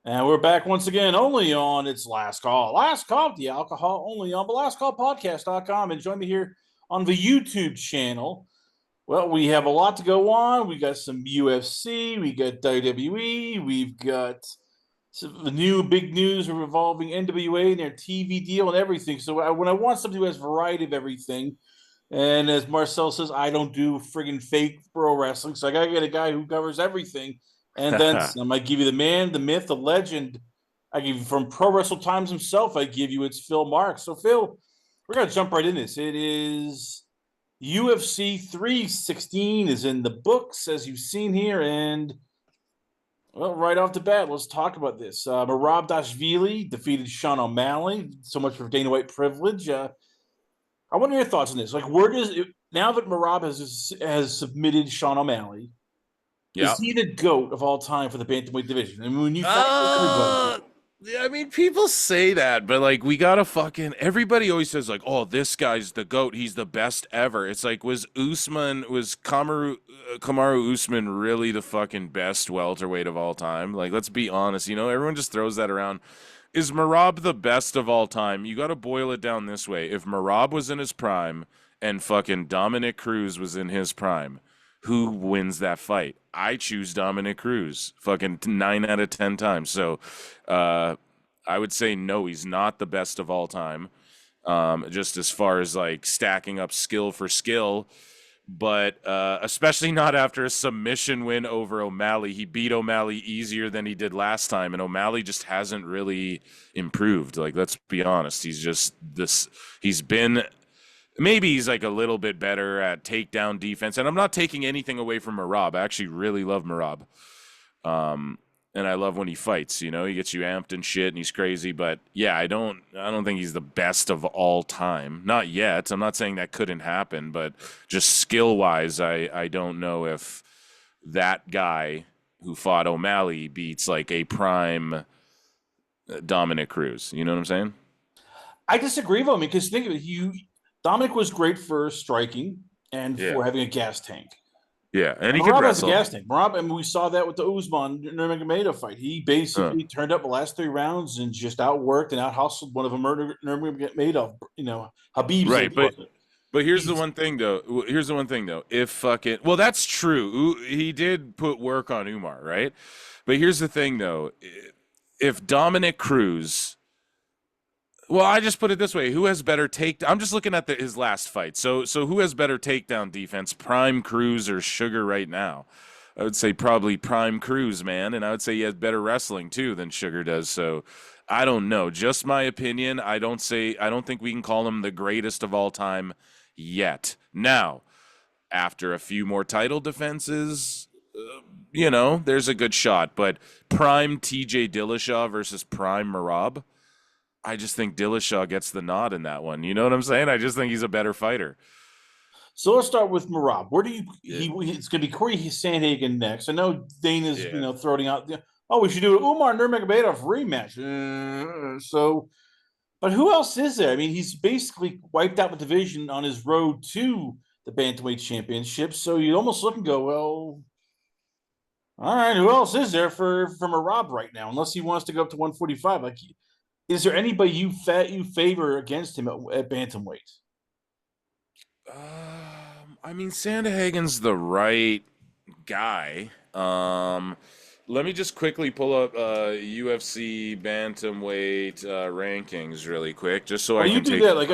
And we're back once again, only on its last call. Last call, the alcohol only on the lastcallpodcast.com. And join me here on the YouTube channel. Well, we have a lot to go on. We got some UFC, we got WWE, we've got some new big news revolving NWA and their TV deal and everything. So when I want somebody who has variety of everything, and as Marcel says, I don't do friggin' fake pro wrestling, so I gotta get a guy who covers everything. And then some. I give you the man, the myth, the legend. I give you from Pro Wrestle Times himself. I give you it's Phil Marks. So Phil, we're gonna jump right in this. It is UFC 316 is in the books, as you've seen here, and well, right off the bat, let's talk about this. Merab defeated Sean O'Malley. So much for Dana White privilege. I wonder your thoughts on this. Like, where does it, now that Merab has submitted Sean O'Malley, is Yeah. he the GOAT of all time for the bantamweight division? I mean, when you factor everybody, I mean, people say that, but like, we gotta everybody always says like, oh, this guy's the GOAT. He's the best ever. It's like, was Kamaru Usman really the fucking best welterweight of all time? Like, let's be honest. Everyone just throws that around. Is Merab the best of all time? You got to boil it down this way. If Merab was in his prime and fucking Dominic Cruz was in his prime, who wins that fight? I choose Dominic Cruz fucking 9 out of 10 times. So I would say no, he's not the best of all time. Just as far as like stacking up skill for skill. But especially not after a submission win over O'Malley. He beat O'Malley easier than he did last time, and O'Malley just hasn't really improved. Like, let's be honest. He's been, maybe he's like a little bit better at takedown defense, and I'm not taking anything away from Merab. I actually really love Merab. And I love when he fights, he gets you amped and shit and he's crazy. But yeah, I don't think he's the best of all time. Not yet. I'm not saying that couldn't happen, but just skill wise, I don't know if that guy who fought O'Malley beats like a prime Dominic Cruz. You know what I'm saying? I disagree with him because think of it. Dominic was great for striking and Yeah. for having a gas tank. Yeah, and he could Merab has a wrestle. gas tank. Merab, and we saw that with the Usman Nurmagomedov fight. He basically turned up the last 3 rounds and just outworked and out hustled one of them Nurmagomedov. Habib's Right, but here's the He's- one thing though. If fucking, well, that's true. He did put work on Umar, right? But here's the thing though. If Dominic Cruz, well, I just put it this way: who has better take? I'm just looking at his last fight. So who has better takedown defense, Prime Cruz or Sugar right now? I would say probably Prime Cruz, man, and I would say he has better wrestling too than Sugar does. So I don't know. Just my opinion. I don't think we can call him the greatest of all time yet. Now, after a few more title defenses, there's a good shot. But Prime TJ Dillashaw versus Prime Merab, I just think Dillashaw gets the nod in that one. You know what I'm saying? I just think he's a better fighter. So let's start with Merab. Where do you? It's going to be Corey Sandhagen next. I know Dana's throwing out. Oh, we should do an Umar Nurmagomedov rematch. But who else is there? I mean, he's basically wiped out the division on his road to the bantamweight championship. So you almost look and go, well, all right, who else is there for Merab right now? Unless he wants to go up to 145. Like, is there anybody you favor against him at bantamweight? I mean, Sandhagen's the right guy. Let me just quickly pull up UFC bantamweight rankings really quick, just so I You can do take. that. Like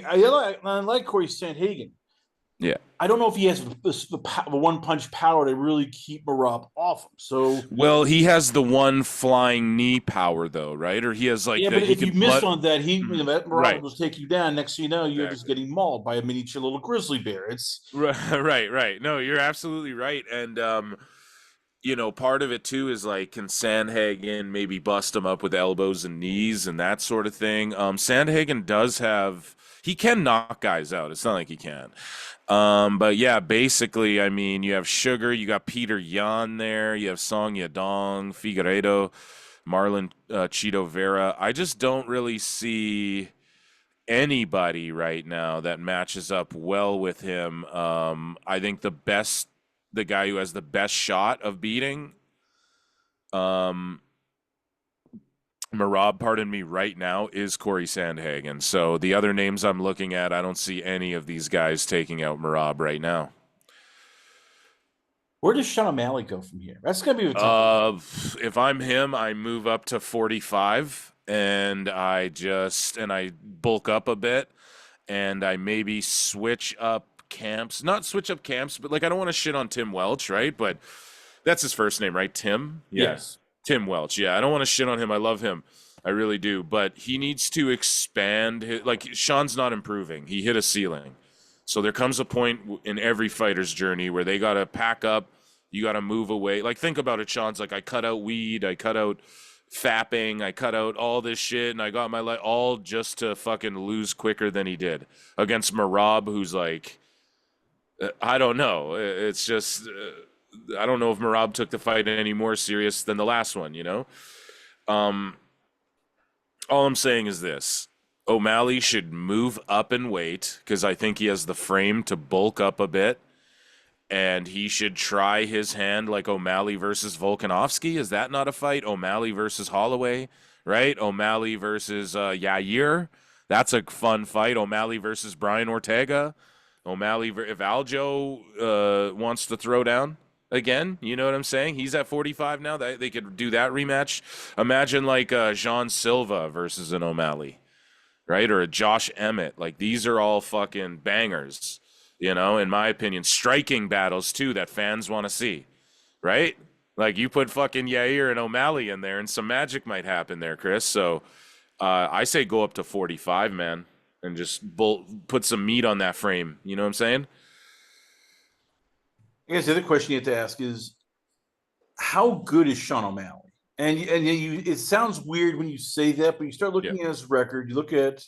I like Corey Sandhagen. Yeah. I don't know if he has the one punch power to really keep Merab off him. So, well, he has the one flying knee power though, right? Or he has like but if you miss on that, Merab Right. will take you down. Next thing you know, you're just getting mauled by a miniature little grizzly bear. It's right. No, you're absolutely right, and part of it too is like, can Sandhagen maybe bust him up with elbows and knees and that sort of thing? Sandhagen he can knock guys out. It's not like he can. But yeah, basically, I mean, you have Sugar, you got Peter Yan there, you have Song Yadong, Figueiredo, Marlon Chito Vera. I just don't really see anybody right now that matches up well with him. I think the guy who has the best shot of beating Merab, pardon me, right now is Corey Sandhagen. So the other names I'm looking at, I don't see any of these guys taking out Merab right now. Where does Sean O'Malley go from here? That's going to be a tough. If I'm him, I move up to 45 and I bulk up a bit and I maybe switch up camps. Not switch up camps, but like I don't want to shit on Tim Welch, right? But that's his first name, right? Tim? Yes. Tim Welch. Yeah, I don't want to shit on him. I love him. I really do. But he needs to expand. Like, Sean's not improving. He hit a ceiling. So there comes a point in every fighter's journey where they got to pack up. You got to move away. Like, think about it, Sean's like, I cut out weed. I cut out fapping. I cut out all this shit. And I got my life all just to fucking lose quicker than he did against Merab, who's like, I don't know. It's just... I don't know if Merab took the fight any more serious than the last one, you know? All I'm saying is this. O'Malley should move up in weight because I think he has the frame to bulk up a bit. And he should try his hand like O'Malley versus Volkanovski. Is that not a fight? O'Malley versus Holloway, right? O'Malley versus Yair. That's a fun fight. O'Malley versus Brian Ortega. O'Malley, if Aljo wants to throw down again, you know what I'm saying? He's at 45 now. They could do that rematch. Imagine like Jean Silva versus an O'Malley, right? Or a Josh Emmett. Like, these are all fucking bangers, you know, in my opinion. Striking battles, too, that fans want to see, right? Like, you put fucking Yair and O'Malley in there, and some magic might happen there, Chris. So I say go up to 45, man, and just put some meat on that frame. You know what I'm saying? I guess the other question you have to ask is, how good is Sean O'Malley? And it sounds weird when you say that, but you start looking at his record. You look at,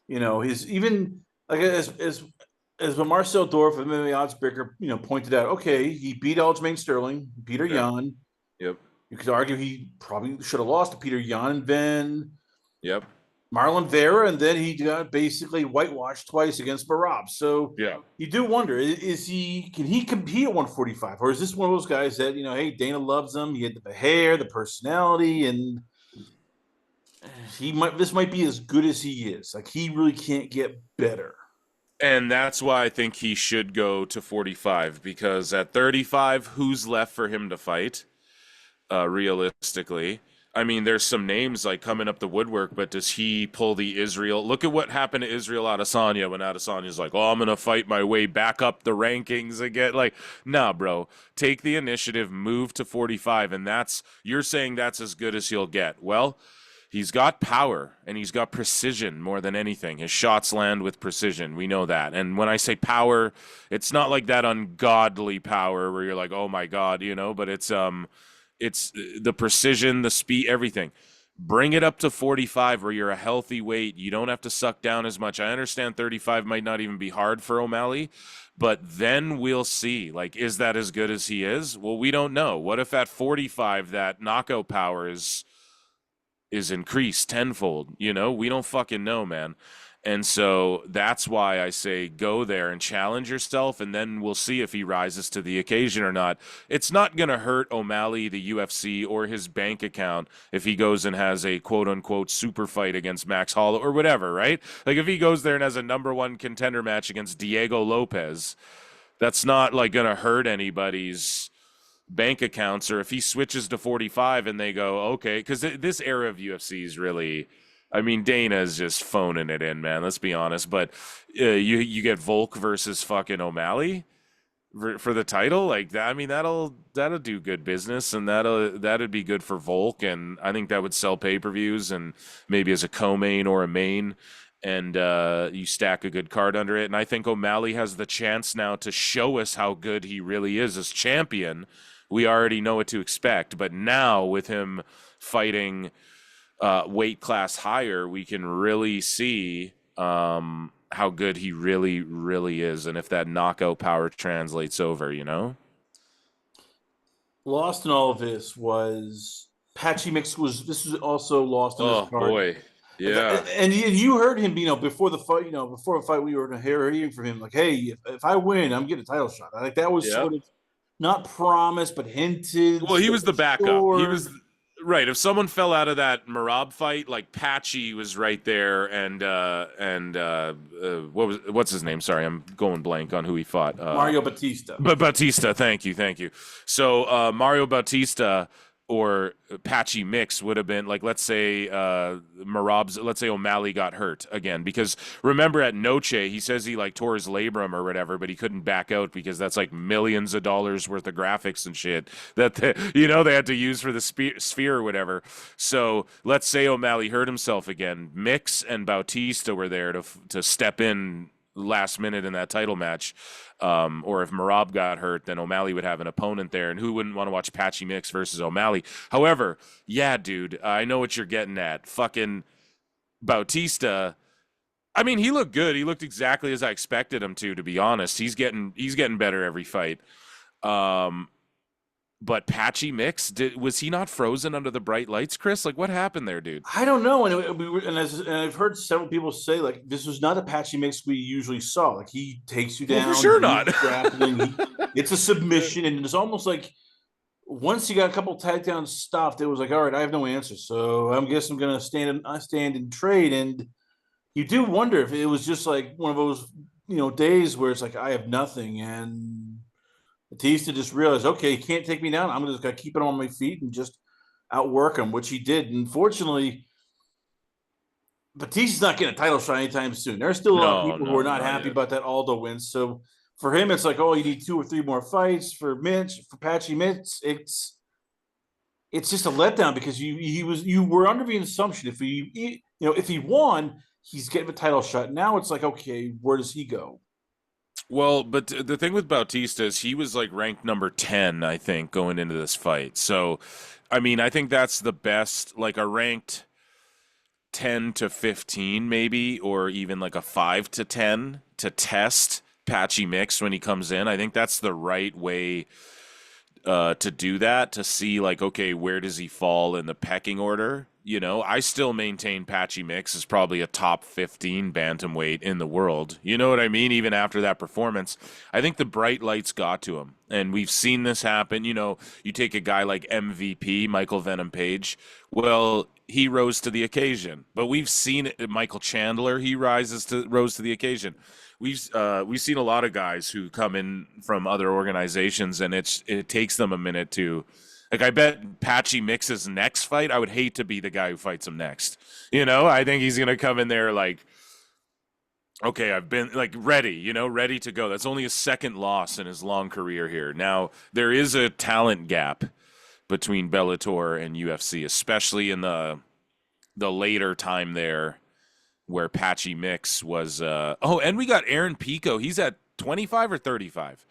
his even like as what Marcel Dorff of MMA Oddsbreaker, pointed out. Okay, he beat Aljamain Sterling, Peter Yan. Yep. You could argue he probably should have lost to Peter Yan and then. Yep. Marlon Vera, and then he got basically whitewashed twice against Merab. So you do wonder, can he compete at 145? Or is this one of those guys that, hey, Dana loves him, he had the hair, the personality, and this might be as good as he is. Like, he really can't get better. And that's why I think he should go to 45, because at 35, who's left for him to fight, realistically? I mean, there's some names like coming up the woodwork, but does he pull the Israel? Look at what happened to Israel Adesanya when Adesanya's like, oh, I'm going to fight my way back up the rankings again. Like, nah, bro, take the initiative, move to 45. And you're saying that's as good as he'll get. Well, he's got power and he's got precision more than anything. His shots land with precision. We know that. And when I say power, it's not like that ungodly power where you're like, oh my God, but it's the precision, the speed, everything. Bring it up to 45 where you're a healthy weight. You don't have to suck down as much. I understand 35 might not even be hard for O'Malley, but then we'll see. Like, is that as good as he is? Well, we don't know. What if at 45 that knockout power is increased tenfold? We don't fucking know, man. And so that's why I say go there and challenge yourself, and then we'll see if he rises to the occasion or not. It's not going to hurt O'Malley, the UFC, or his bank account if he goes and has a quote-unquote super fight against Max Holloway or whatever, right? Like, if he goes there and has a number one contender match against Diego Lopez, that's not, like, going to hurt anybody's bank accounts. Or if he switches to 45 and they go, okay, because this era of UFC is really... I mean, Dana's just phoning it in, man. Let's be honest. But you get Volk versus fucking O'Malley for the title, like that. I mean, that'll do good business, and that'd be good for Volk, and I think that would sell pay-per-views, and maybe as a co-main or a main, and you stack a good card under it. And I think O'Malley has the chance now to show us how good he really is as champion. We already know what to expect, but now with him fighting weight class higher, we can really see how good he really, really is, and if that knockout power translates over, Lost in all of this was Patchy Mix. This was also lost in this card. Oh boy, yeah. And you heard him, before the fight, we were hearing from him like, hey, if I win, I'm getting a title shot. Like, that was sort of not promised but hinted. Well, he was the backup. Right. If someone fell out of that Merab fight, like Patchy was right there, and what's his name? Sorry, I'm going blank on who he fought. Mario Batista. But Batista, thank you. So Mario Batista or Patchy Mix would have been like, let's say let's say O'Malley got hurt again, because remember at Noche he says he like tore his labrum or whatever, but he couldn't back out because that's like millions of dollars worth of graphics and shit that they had to use for the sphere or whatever. So let's say O'Malley hurt himself again. Mix and Bautista were there to step in last minute in that title match. Or if Merab got hurt, then O'Malley would have an opponent there, and who wouldn't want to watch Patchy Mix versus O'Malley? However, yeah, dude, I know what you're getting at. Fucking Bautista. I mean, he looked good. He looked exactly as I expected him to be honest. He's getting better every fight. But Patchy Mix, was he not frozen under the bright lights, Chris? Like, what happened there, dude? I don't know, and I've heard several people say like this was not a Patchy Mix we usually saw. Like he takes you down, for sure not. Grappling, it's a submission, and it's almost like once he got a couple takedowns stopped, it was like, all right, I have no answer, so I guess I'm gonna stand and trade. And you do wonder if it was just like one of those days where it's like I have nothing, and Batista just realized, okay, he can't take me down. I'm just gonna keep it on my feet and just outwork him, which he did. Unfortunately, Batista's not getting a title shot anytime soon. There's still a lot of people who are not happy about that Aldo win. So for him, it's like, oh, you need 2 or 3 more fights. For Patchy Mitch, it's just a letdown because you were under the assumption if he won, he's getting a title shot. Now it's like, okay, where does he go? Well, but the thing with Bautista is he was like ranked number 10, I think, going into this fight. So, I mean, I think that's the best, like a ranked 10 to 15 maybe, or even like a 5 to 10 to test Patchy Mix when he comes in. I think that's the right way to do that, to see like, okay, where does he fall in the pecking order? I still maintain Patchy Mix is probably a top 15 bantamweight in the world. You know what I mean? Even after that performance, I think the bright lights got to him. And we've seen this happen. You take a guy like MVP, Michael Venom Page. Well, he rose to the occasion. But we've seen it, Michael Chandler, he rose to the occasion. We've seen a lot of guys who come in from other organizations, and it takes them a minute to, like, I bet Patchy Mix's next fight, I would hate to be the guy who fights him next. I think he's gonna come in there like, okay, I've been like ready, ready to go. That's only his second loss in his long career here. Now there is a talent gap between Bellator and UFC, especially in the later time there, where Patchy Mix was and we got Aaron Pico. He's at 25 or 35.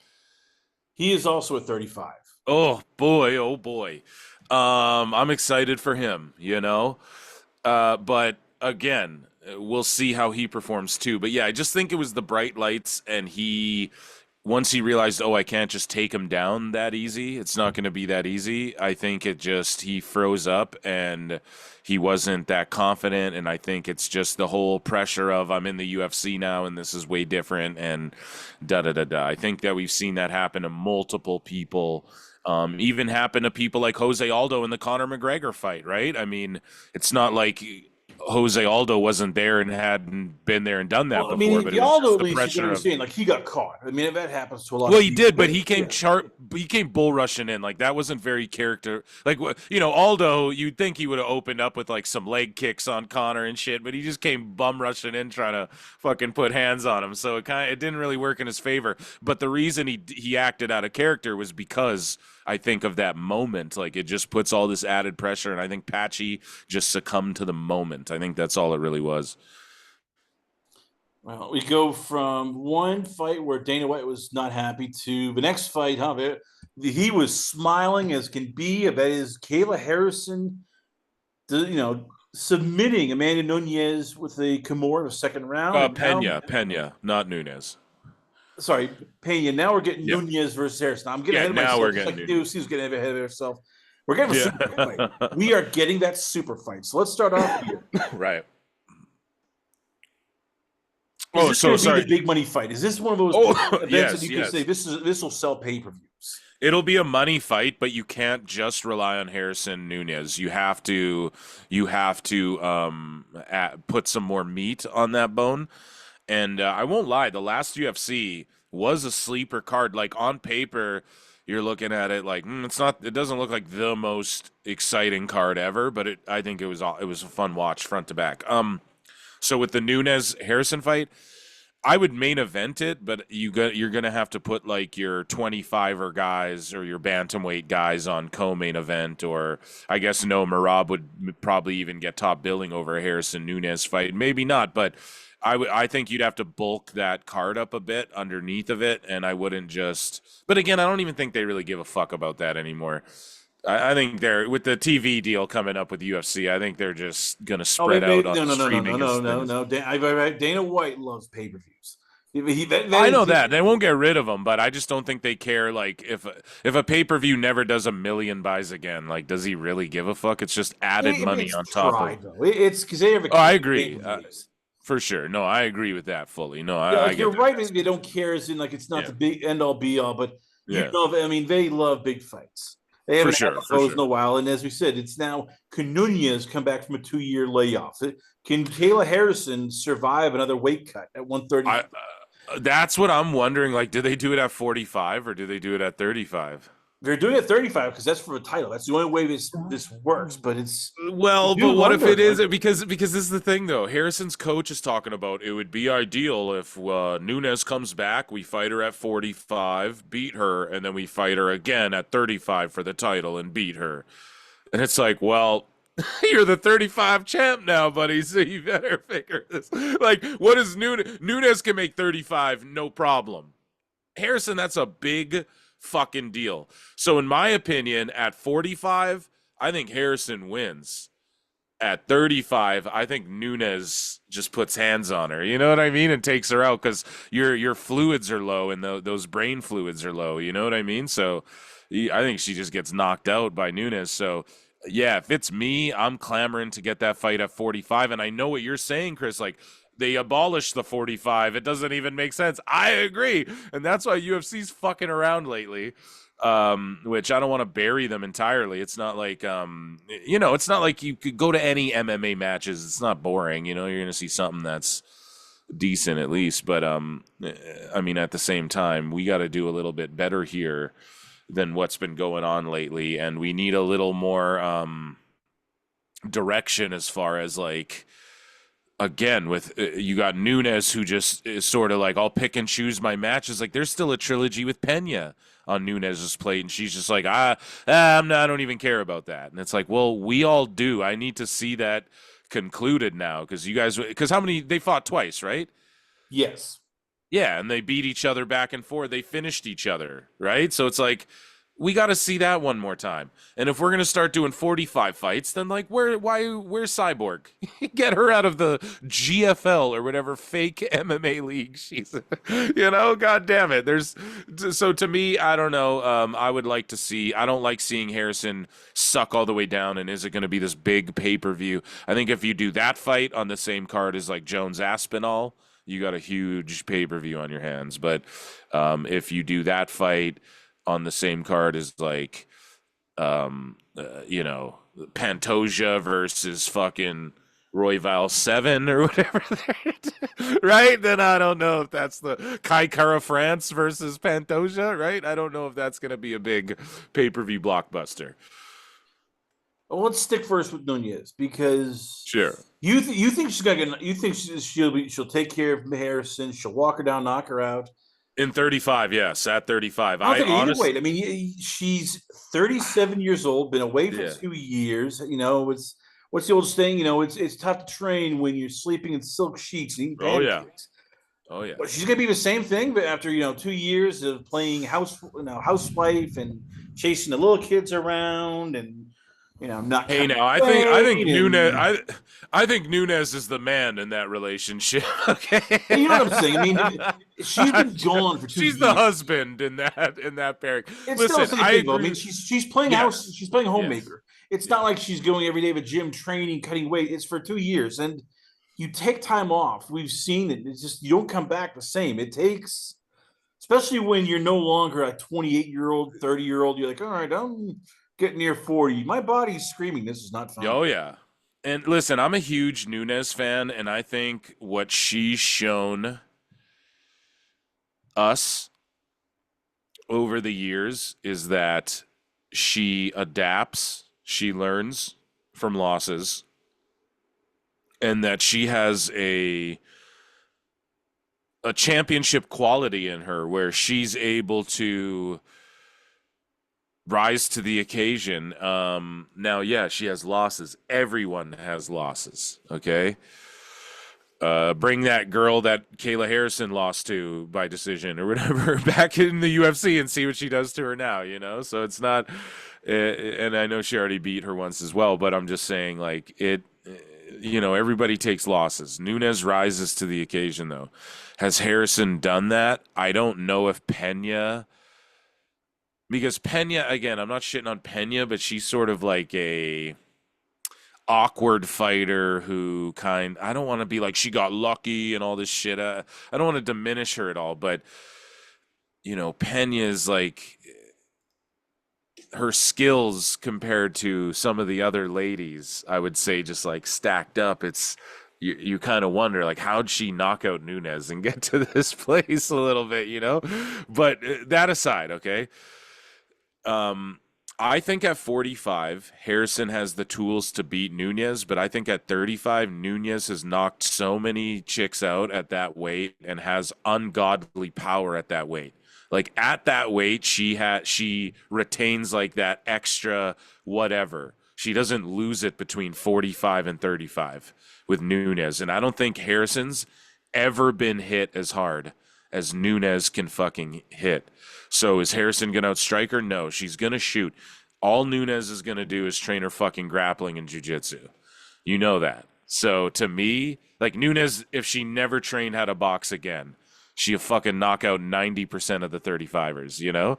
He is also at 35. Oh boy. I'm excited for him, but again, we'll see how he performs too. But yeah, I just think it was the bright lights, and once he realized, I can't just take him down that easy. It's not going to be that easy. I think he froze up and he wasn't that confident. And I think it's just the whole pressure of I'm in the UFC now and this is way different and da-da-da-da. I think that we've seen that happen to multiple people. Even happen to people like Jose Aldo in the Conor McGregor fight, right? I mean, it's not like Jose Aldo wasn't there and hadn't been there and done that before. I mean, but Aldo, at least you understand, like he got caught. I mean, that happens to a lot. Well, he did, but he came he came bull rushing in. Like that wasn't very character. Like Aldo, you'd think he would have opened up with like some leg kicks on Conor and shit, but he just came bum rushing in trying to fucking put hands on him. So it didn't really work in his favor. But the reason he acted out of character was because I think of that moment. Like it just puts all this added pressure, and I think Patchy just succumbed to the moment. I think that's all it really was. Well, we go from one fight where Dana White was not happy to the next fight. He was smiling as can be. That is Kayla Harrison, submitting Amanda Nunes with a Kimura in the second round. Pena, not Nunes. Sorry, Pena. Now we're getting Nunes versus Harrison. I'm getting ahead of myself. We're getting Nunes. He's getting ahead of herself. We're getting a super fight. We are getting that super fight. So let's start off here. Right. Sorry. The big money fight. Is this one of those events that you can say this will sell pay-per-views? It'll be a money fight, but you can't just rely on Harrison Nunez. You have to put some more meat on that bone. And I won't lie, the last UFC was a sleeper card. Like on paper, you're looking at it like it's not. It doesn't look like the most exciting card ever, but I think it was a fun watch front to back. So with the Nunez Harrison fight, I would main event it, but you're gonna have to put like your 25er guys or your bantamweight guys on co-main event, or I guess no, Merab would probably even get top billing over a Harrison Nunez fight. Maybe not, but I think you'd have to bulk that card up a bit underneath of it, and I wouldn't just. But again, I don't even think they really give a fuck about that anymore. I think they're with the TV deal coming up with UFC. I think they're just gonna spread out on streaming. Dana White loves pay-per-views. I know that they won't get rid of them, but I just don't think they care. Like if a pay-per-view never does 1 million buys again, like does he really give a fuck? It's just added money on top of. It's because they have. Oh, I agree. For sure. No, I agree with that fully. No, I get you're that. right. They don't care as in like it's not the big end all be all, but they love big fights. They haven't had those in a while, and as we said, it's now Nunez come back from a 2-year layoff. Can Kayla Harrison survive another weight cut at 130? That's what I'm wondering. Like, do they do it at 45 or do they do it at 35? They're doing it at 35 because that's for a title. That's the only way this works. But it's but what if it is? Because this is the thing though. Harrison's coach is talking about it would be ideal if Nunez comes back, we fight her at 45, beat her, and then we fight her again at 35 for the title and beat her. And it's like, well, you're the 35 champ now, buddy, so you better figure this. Like, what is Nunez? Nunez can make 35, no problem. Harrison, that's a big fucking deal. So in my opinion, at 45, I think Harrison wins. At 35, I think Nunez just puts hands on her. You know what I mean? And takes her out because your fluids are low and those brain fluids are low. You know what I mean? So I think she just gets knocked out by Nunez. So yeah, if it's me, I'm clamoring to get that fight at 45. And I know what you're saying, Chris. Like, they abolished the 45. It doesn't even make sense. I agree. And that's why UFC's fucking around lately, which I don't want to bury them entirely. It's not like, it's not like you could go to any MMA matches. It's not boring. You're going to see something that's decent at least. But, I mean, at the same time, we got to do a little bit better here than what's been going on lately. And we need a little more direction as far as like, again, with you got Nunez who just is sort of like, I'll pick and choose my matches. Like there's still a trilogy with Pena on Nunez's plate, and she's just like, I don't even care about that. And it's like, well, we all do. I need to see that concluded now because how many they fought twice, right? Yes. Yeah, and they beat each other back and forth. They finished each other, right? So it's like, we got to see that one more time. And if we're going to start doing 45 fights, then like, where's Cyborg? Get her out of the GFL or whatever fake MMA league she's in. God damn it. So to me, I don't know. I would like to see, I don't like seeing Harrison suck all the way down. And is it going to be this big pay-per-view? I think if you do that fight on the same card as like Jones Aspinall, you got a huge pay-per-view on your hands. But if you do that fight on the same card as like, Pantoja versus fucking Royval 7 or whatever, right? Then I don't know if that's the Kai Kara France versus Pantoja, right? I don't know if that's going to be a big pay-per-view blockbuster. Well, let's stick first with Nunez because sure. You think she's gonna get? You think she'll take care of Harrison? She'll walk her down, knock her out. In 35, yes, at 35. I think either way. I mean, she's 37 years old, been away for 2 years. What's the old saying? It's tough to train when you're sleeping in silk sheets and eating pancakes. Oh yeah. But she's gonna be the same thing, but after 2 years of playing housewife and chasing the little kids around and. Not. Hey, now I think Nunez. I think Nunez is the man in that relationship. Okay, you know what I'm saying. I mean, she's been gone for 2 years. She's the husband in that pairing. Listen, I mean, she's playing house. She's playing homemaker. It's not like she's going every day to the gym, training, cutting weight. It's for 2 years, and you take time off. We've seen it. It's just you don't come back the same. It takes especially when you're no longer a 28-year-old, 30-year-old. You're like, all right, I'm getting near 40. My body's screaming. This is not fun. Oh yeah. And listen, I'm a huge Nunes fan, and I think what she's shown us over the years is that she adapts, she learns from losses, and that she has a championship quality in her where she's able to rise to the occasion. Now, yeah, she has losses. Everyone has losses. Okay. Bring that girl that Kayla Harrison lost to by decision or whatever back in the UFC and see what she does to her now, you know? So it's not, and I know she already beat her once as well, but I'm just saying, like, everybody takes losses. Nunes rises to the occasion, though. Has Harrison done that? I don't know if Pena, because Pena, again, I'm not shitting on Pena, but she's sort of like a awkward fighter who I don't want to be like she got lucky and all this shit. I don't want to diminish her at all, but Pena's like her skills compared to some of the other ladies, I would say, just like stacked up. It's you kind of wonder, like, how'd she knock out Nunes and get to this place a little bit, But that aside, okay. I think at 45, Harrison has the tools to beat Nunes, but I think at 35, Nunes has knocked so many chicks out at that weight and has ungodly power at that weight. Like at that weight, she retains like that extra whatever. She doesn't lose it between 45 and 35 with Nunes. And I don't think Harrison's ever been hit as hard as Nunes can fucking hit. So is Harrison going to outstrike her? No, she's going to shoot. All Nunes is going to do is train her fucking grappling and jiu-jitsu. You know that. So to me, like Nunes, if she never trained how to box again, she'll fucking knock out 90% of the 35ers,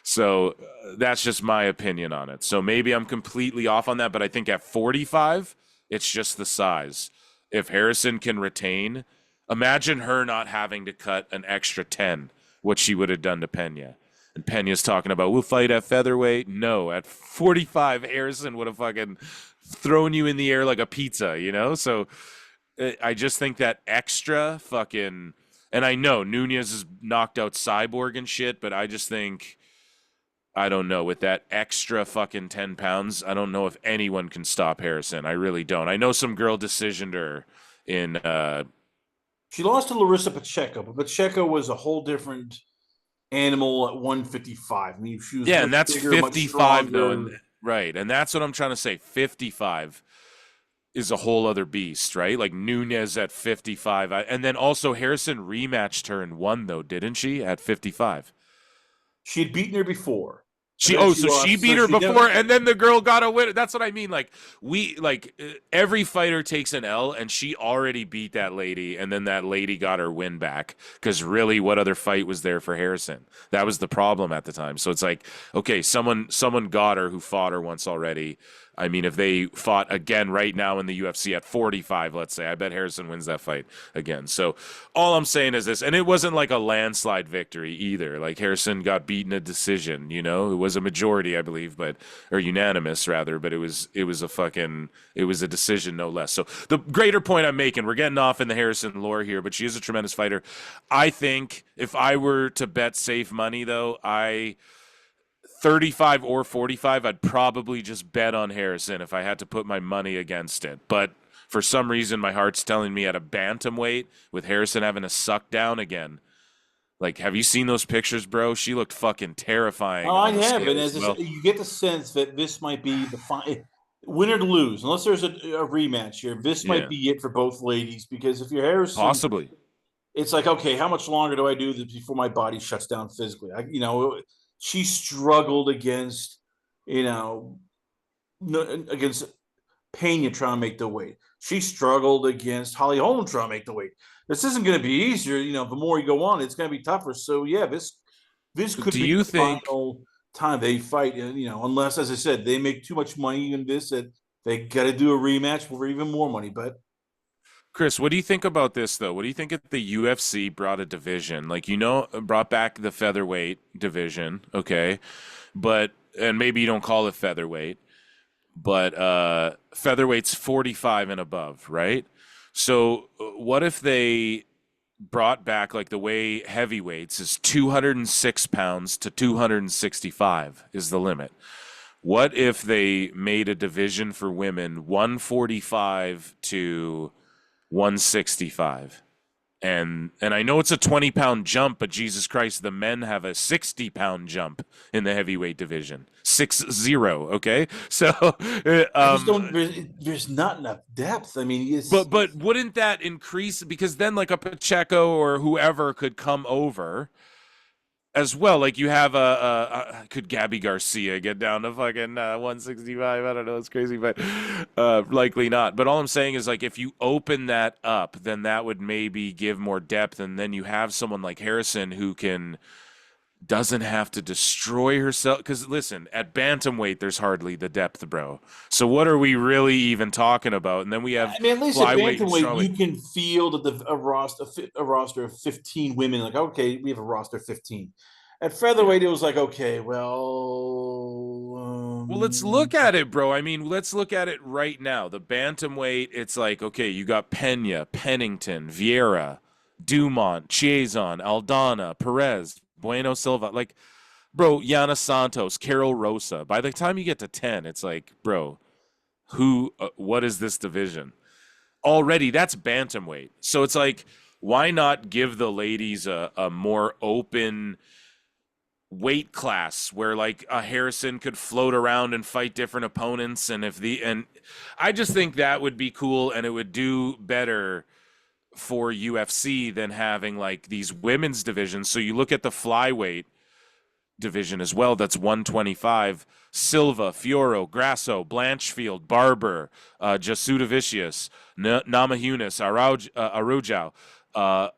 So that's just my opinion on it. So maybe I'm completely off on that, but I think at 45, it's just the size. If Harrison can retain, imagine her not having to cut an extra 10, what she would have done to Pena. And Pena's talking about, we'll fight at featherweight. No, at 45, Harrison would have fucking thrown you in the air like a pizza, So I just think that extra fucking, and I know Nunes has knocked out Cyborg and shit, but I just think, I don't know, with that extra fucking 10 pounds, I don't know if anyone can stop Harrison. I really don't. I know some girl decisioned her in She lost to Larissa Pacheco, but Pacheco was a whole different animal at 155. I mean, she was and that's bigger, 55 though, and right, and that's what I'm trying to say. 55 is a whole other beast, right? Like Nunes at 55, and then also Harrison rematched her and won though, didn't she? At 55, she had beaten her before. She beat her before, and then the girl got a win. That's what I mean. Like every fighter takes an L, and she already beat that lady, and then that lady got her win back. Because really, what other fight was there for Harrison? That was the problem at the time. So it's like, okay, someone got her who fought her once already. I mean, if they fought again right now in the UFC at 45, let's say, I bet Harrison wins that fight again. So all I'm saying is this, and it wasn't like a landslide victory either. Like Harrison got beaten a decision, it was a majority, I believe, or unanimous rather, but it was a decision no less. So the greater point I'm making, we're getting off in the Harrison lore here, but she is a tremendous fighter. I think if I were to bet safe money though, 35 or 45, I'd probably just bet on Harrison if I had to put my money against it. But for some reason, my heart's telling me at a bantamweight with Harrison having to suck down again. Like, have you seen those pictures, bro? She looked fucking terrifying. I have, and you get the sense that this might be the win or lose, unless there's a rematch here. This might be it for both ladies, because if you're Harrison, possibly, it's like, okay, how much longer do I do this before my body shuts down physically? She struggled against against Pena trying to make the weight. She struggled against Holly Holm trying to make the weight. This isn't going to be easier. The more you go on, it's going to be tougher. So yeah, this could be the final time they fight. Unless, as I said, they make too much money in this that they got to do a rematch for even more money. But Chris, what do you think about this though? What do you think if the UFC brought a division, like brought back the featherweight division, okay? But and maybe you don't call it featherweight, but featherweight's 45 and above, right? So what if they brought back like the way heavyweights is 206 pounds to 265 is the limit? What if they made a division for women 145 to 165? And I know it's a 20-pound jump, but Jesus Christ, the men have a 60-pound jump in the heavyweight division. 6-0, okay? So I just don't. There's not enough depth. I mean, but wouldn't that increase, because then like a Pacheco or whoever could come over as well? Like you have could Gabby Garcia get down to fucking 165? I don't know, it's crazy, but likely not. But all I'm saying is, like, if you open that up, then that would maybe give more depth, and then you have someone like Harrison who doesn't have to destroy herself. Because listen, at bantamweight there's hardly the depth, bro. So what are we really even talking about? And then we have, I mean, at least at bantamweight you can field a roster of 15 women. Like, okay, we have a roster of 15. At featherweight, it was like, okay, well, let's look at it, bro. I mean, let's look at it right now. The bantamweight, it's like, okay, you got Pena, Pennington, Vieira, Dumont, Chiazon, Aldana, Perez, Bueno Silva. Like, bro, Yana Santos, Carol Rosa. By the time you get to 10, it's like, bro, what is this division? Already, that's bantamweight. So it's like, why not give the ladies a more open weight class where like a Harrison could float around and fight different opponents? And I just think that would be cool, and it would do better for UFC than having like these women's divisions. So you look at the flyweight division as well, that's 125. Silva, Fioro, Grasso, Blanchfield, Barber, Jasudavicius, Namajunas, Araujo,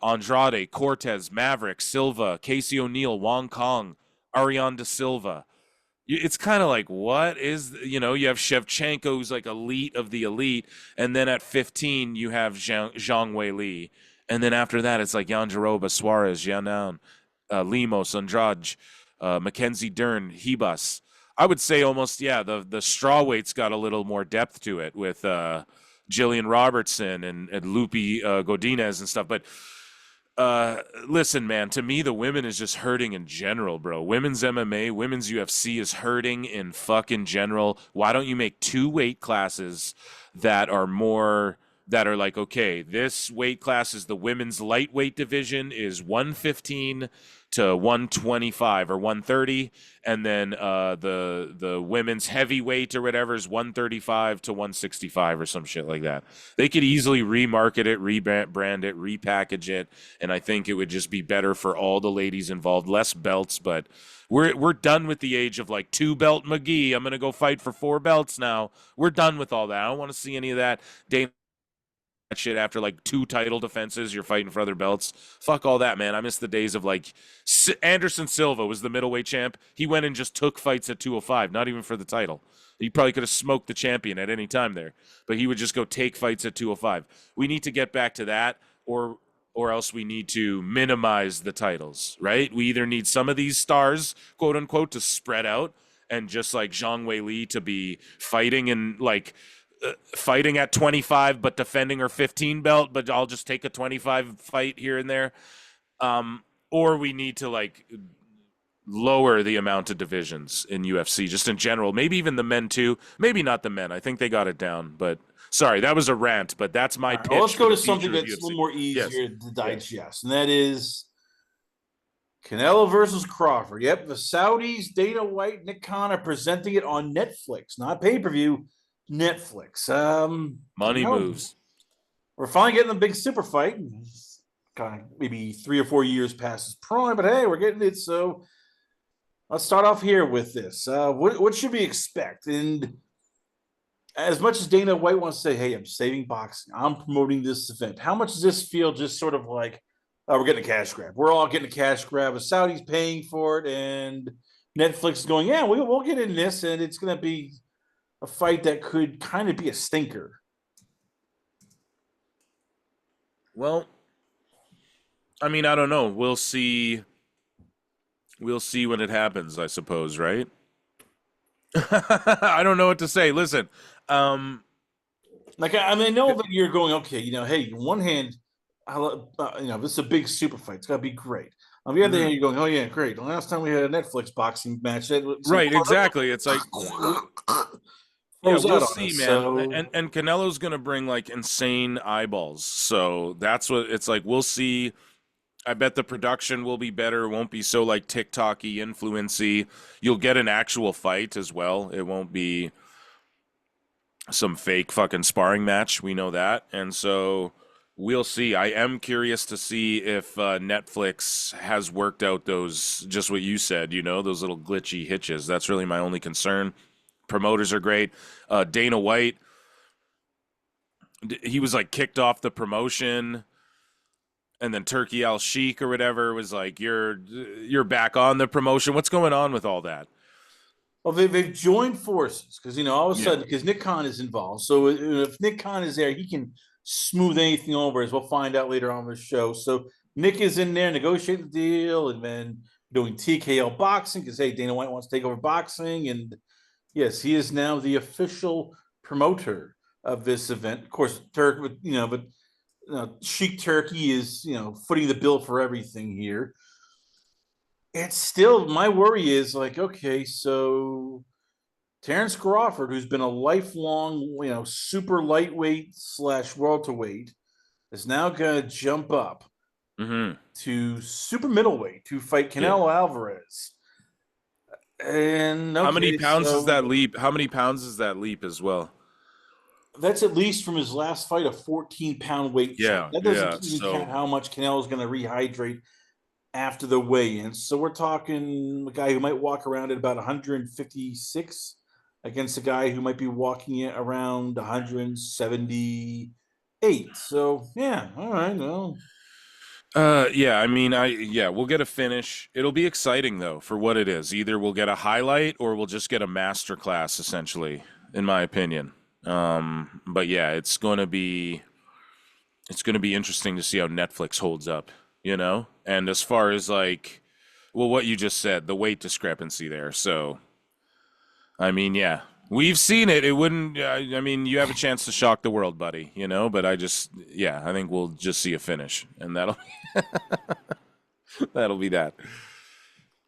Andrade, Cortez, Maverick, Silva, Casey O'Neill, Wong Kong, Ariane De Silva. It's kind of like, what is, you have Shevchenko, who's like elite of the elite, and then at 15 you have Zhang Wei Li, and then after that it's like Janjaroba, Suarez, Yanan, Limos, Andrade, Mackenzie Dern, Hebus. I would say almost, yeah, the strawweight's got a little more depth to it with Jillian Robertson and Lupi Godinez and stuff. But listen, man, to me, the women is just hurting in general, bro. Women's MMA, women's UFC is hurting in fucking general. Why don't you make two weight classes that are like, okay, this weight class is the women's lightweight division is 115 to 125 or 130, and then the women's heavyweight or whatever is 135 to 165 or some shit like that. They could easily remarket it, rebrand it, repackage it, and I think it would just be better for all the ladies involved. Less belts, but we're done with the age of like 2-belt McGee. I'm gonna go fight for 4 belts now. We're done with all that. I don't want to see any of that. Dana shit after like 2 title defenses, you're fighting for other belts. Fuck all that, man. I miss the days of like Anderson Silva was the middleweight champ. He went and just took fights at 205, not even for the title. He probably could have smoked the champion at any time there, but he would just go take fights at 205. We need to get back to that, or else we need to minimize the titles, right? We either need some of these stars, quote unquote, to spread out, and just like Zhang Wei Li to be fighting in like fighting at 25 but defending her 15 belt, but I'll just take a 25 fight here and there, or we need to like lower the amount of divisions in UFC just in general, maybe even the men too. Maybe not the men, I think they got it down, but sorry, that was a rant, but that's my pitch. Well, let's go to something that's a little more easier to digest. Yes. And that is Canelo versus Crawford. Yep, the Saudis, Dana White, Nick Khan are presenting it on Netflix, not pay-per-view. Netflix. Money moves. We're finally getting a big super fight. Kind of maybe 3 or 4 years past his prime, but hey, we're getting it. So let's start off here with this. What should we expect? And as much as Dana White wants to say, hey, I'm saving boxing, I'm promoting this event, how much does this feel just sort of like, we're getting a cash grab? We're all getting a cash grab. The Saudis paying for it, and Netflix is going, yeah, we'll get in this, and it's going to be a fight that could kind of be a stinker. Well, I mean, I don't know. We'll see. We'll see when it happens, I suppose, right? I don't know what to say. Listen, um, Like I mean, I know that you're going okay. Hey, on one hand, this is a big super fight. It's got to be great. On the other mhm. hand, you're going, oh yeah, great. The last time we had a Netflix boxing match, it's like Right, exactly. It's like, yeah, froze we'll out on see, us. man. So And Canelo's gonna bring like insane eyeballs, so that's what it's like. We'll see. I bet the production will be better. It won't be so like TikTok-y, influency. You'll get an actual fight as well. It won't be some fake fucking sparring match. We know that. And so we'll see. I am curious to see if Netflix has worked out those, just what you said, those little glitchy hitches. That's really my only concern. Promoters are great. Dana White, he was like kicked off the promotion. And then Turkey Al Sheik or whatever was like, you're back on the promotion. What's going on with all that? well, they've joined forces because all of a Yeah. sudden because Nick Khan is involved. So if Nick Khan is there, he can smooth anything over, as we'll find out later on the show. So Nick is in there negotiating the deal, and then doing TKO boxing because hey, Dana White wants to take over boxing, and yes, he is now the official promoter of this event. Of course, Turk, but Sheik Turkey is footing the bill for everything here. It's still my worry is like, okay, so Terrence Crawford, who's been a lifelong, super lightweight slash welterweight, is now going to jump up Mm-hmm. to super middleweight to fight Yeah. Canelo Alvarez. And How many okay, pounds is so that leap? How many pounds is that leap as well? that's at least from his last fight, a 14-pound weight jump. Yeah, That doesn't yeah. even count So, how much Canelo is going to rehydrate after the weigh-in. So we're talking a guy who might walk around at about 156 against a guy who might be walking it around 178. So yeah, all right, well, yeah. I mean, yeah, we'll get a finish. It'll be exciting though for what it is. Either we'll get a highlight or we'll just get a master class, essentially, in my opinion. But yeah, it's going to be interesting to see how Netflix holds up, And as far as like, well, what you just said, the weight discrepancy there. So, I mean, yeah, we've seen it. It wouldn't. I mean, you have a chance to shock the world, buddy. But yeah, I think we'll just see a finish, and that'll be that.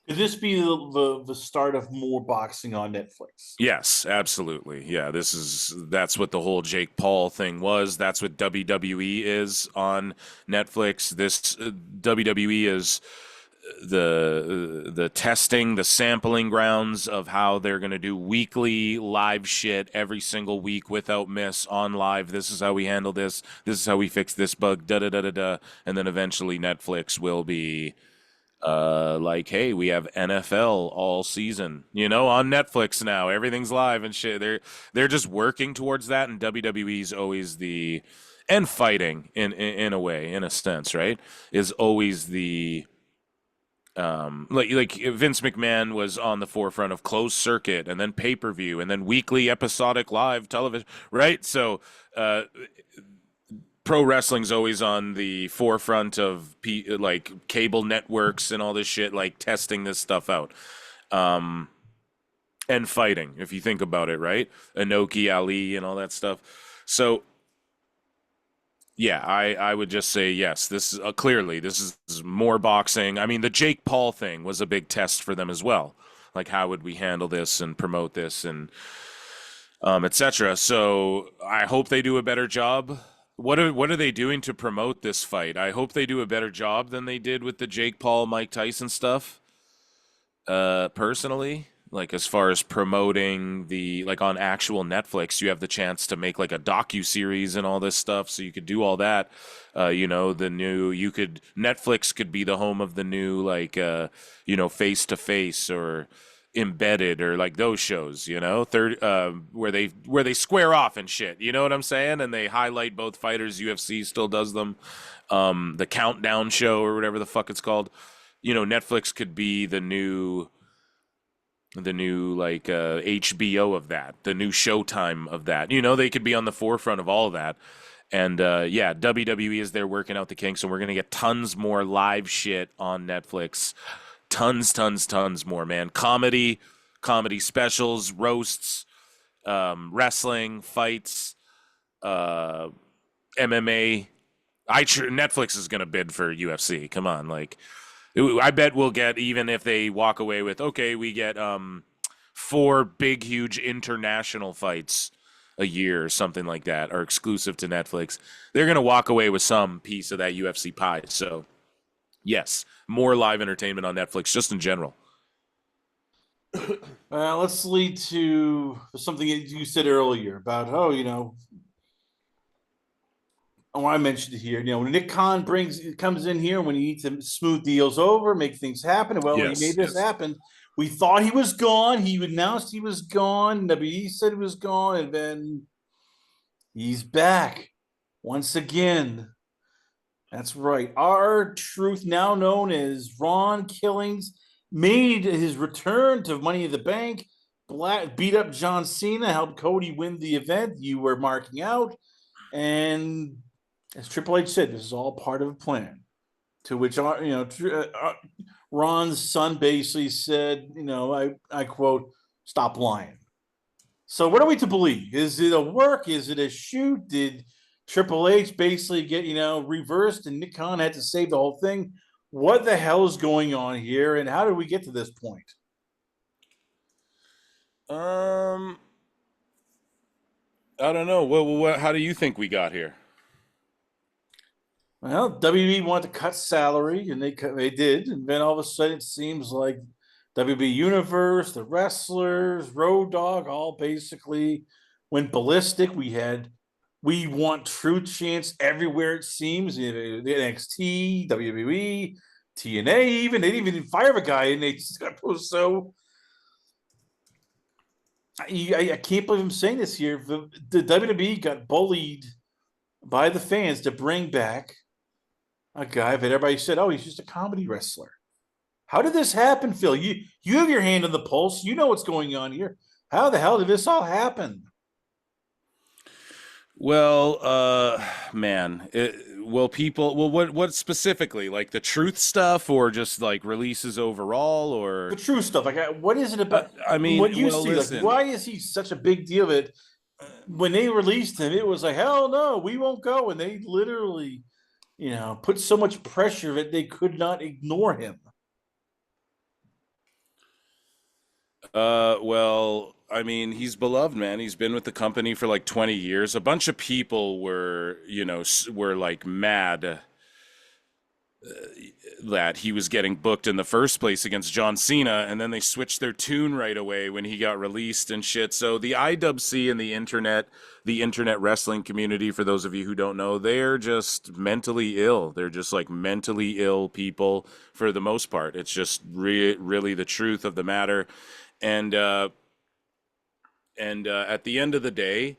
could this be the start of more boxing on Netflix? Yes, absolutely. Yeah, that's what the whole Jake Paul thing was. That's what WWE is on Netflix. This WWE is the testing, the sampling grounds of how they're going to do weekly live shit every single week without miss on live. This is how we handle this. This is how we fix this bug. Da da da da da. And then eventually Netflix will be like, hey, we have NFL all season, on Netflix now. Everything's live and shit. They're just working towards that, and WWE's always the and fighting in a way, in a sense, right? Is always the like Vince McMahon was on the forefront of closed circuit and then pay-per-view and then weekly episodic live television, right? So pro wrestling's always on the forefront of like cable networks and all this shit, like testing this stuff out. And fighting, if you think about it, right? Inoki, Ali, and all that stuff. So yeah, I would just say yes. This is clearly this is more boxing. I mean, the Jake Paul thing was a big test for them as well. Like, how would we handle this and promote this and etc. So I hope they do a better job. What are they doing to promote this fight? I hope they do a better job than they did with the Jake Paul, Mike Tyson stuff. Personally, like as far as promoting the like on actual Netflix, you have the chance to make like a docu series and all this stuff, so you could do all that. The new you could Netflix could be the home of the new like Face to Face or Embedded or like those shows, third where they square off and shit. You know what I'm saying? And they highlight both fighters. UFC still does them. The Countdown show or whatever the fuck it's called. Netflix could be the new like HBO of that, the new Showtime of that. They could be on the forefront of all of that. And yeah, WWE is there working out the kinks, and we're gonna get tons more live shit on Netflix. Tons more, man. Comedy specials, roasts, wrestling, fights, uh, MMA. Netflix is gonna bid for UFC. Come on, like I bet we'll get, even if they walk away with, okay, we get 4 big, huge international fights a year or something like that are exclusive to Netflix. They're going to walk away with some piece of that UFC pie. So, yes, more live entertainment on Netflix just in general. Let's lead to something you said earlier about, I mentioned it here. When Nick Khan comes in here when he needs to smooth deals over, make things happen. Well, when he made this happen, we thought he was gone. He announced he was gone. WWE said he was gone, and then he's back once again. That's right. R-Truth, now known as Ron Killings, made his return to Money in the Bank. Beat up John Cena, helped Cody win the event you were marking out, and as Triple H said, this is all part of a plan. To which, Ron's son basically said, I quote, "Stop lying." So what are we to believe? Is it a work? Is it a shoot? Did Triple H basically get, reversed and Nick Khan had to save the whole thing? What the hell is going on here, and how did we get to this point? I don't know. What? How do you think we got here? Well, WWE wanted to cut salary, and they did, and then all of a sudden it seems like WWE Universe, the wrestlers, Road Dogg, all basically went ballistic. We want truth chants everywhere, it seems. The NXT, WWE, TNA, even they didn't even fire a guy, and they just got so. I can't believe I'm saying this here. The WWE got bullied by the fans to bring back a guy that everybody said, "Oh, he's just a comedy wrestler." How did this happen, Phil? You have your hand on the pulse. You know what's going on here. How the hell did this all happen? Well, man, what specifically? Like the truth stuff, or just like releases overall, or The true stuff. Like, what is it about? I mean, what you see? listen. Like, why is he such a big deal? That when they released him, it was like, hell no, we won't go. And they literally, put so much pressure that they could not ignore him. Well, I mean, he's beloved, man. He's been with the company for like 20 years. A bunch of people were like mad that he was getting booked in the first place against John Cena, and then they switched their tune right away when he got released and shit. So the IWC and the internet wrestling community, for those of you who don't know, they're just mentally ill. They're just like mentally ill people for the most part. It's just really the truth of the matter. And at the end of the day,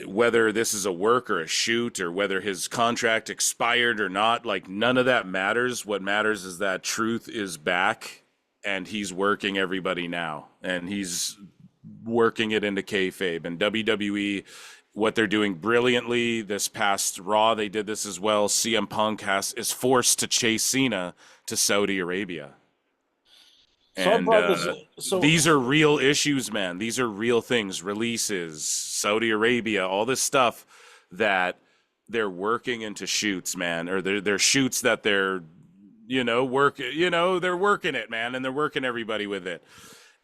whether this is a work or a shoot, or whether his contract expired or not, like none of that matters. What matters is that truth is back, and he's working everybody now, and he's working it into kayfabe. And WWE, what they're doing brilliantly this past Raw, they did this as well. CM Punk is forced to chase Cena to Saudi Arabia. And these are real issues, man. These are real things. Releases, Saudi Arabia, all this stuff that they're working into shoots, man. Or they're shoots that they're, they're working it, man, and they're working everybody with it.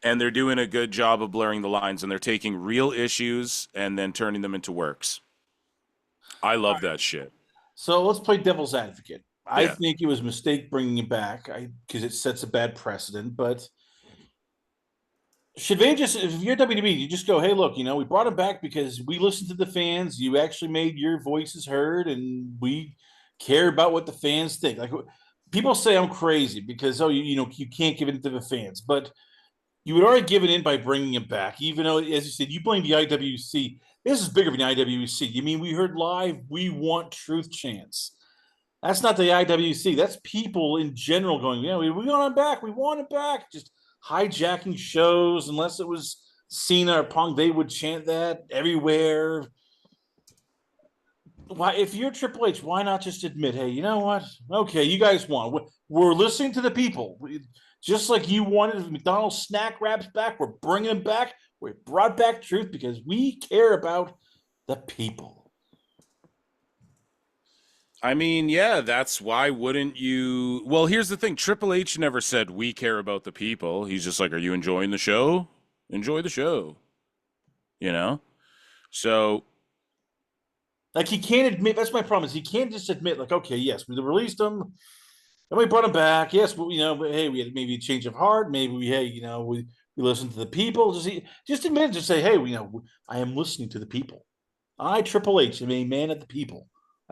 And they're doing a good job of blurring the lines, and they're taking real issues and then turning them into works. I love that shit. So let's play devil's advocate. I think it was a mistake bringing it back because it sets a bad precedent. But should they just, if you're WWE, you just go, hey, look, we brought him back because we listened to the fans. You actually made your voices heard, and we care about what the fans think. Like, people say I'm crazy because, you can't give it to the fans. But you would already give it in by bringing him back, even though, as you said, you blame the IWC. This is bigger than the IWC. You mean we heard live, we want truth chants. That's not the IWC. That's people in general going, we want him back. We want him back. Just hijacking shows. Unless it was Cena or Punk, they would chant that everywhere. why, if you're Triple H, why not just admit, hey, you know what? Okay, you guys won. We're listening to the people. Just like you wanted McDonald's snack wraps back, we're bringing them back. We brought back Truth because we care about the people. I mean, yeah, that's why wouldn't you? Well, here's the thing. Triple H never said we care about the people. He's just like, are you enjoying the show? Enjoy the show. You know? So, Like he can't admit. That's my problem. Is he can't just admit, like, okay, yes, we released them, and we brought them back. Yes, but but hey, we had maybe a change of heart. Maybe we listened to the people. Just admit it. Just say, hey, I am listening to the people. I, Triple H, am a man of the people.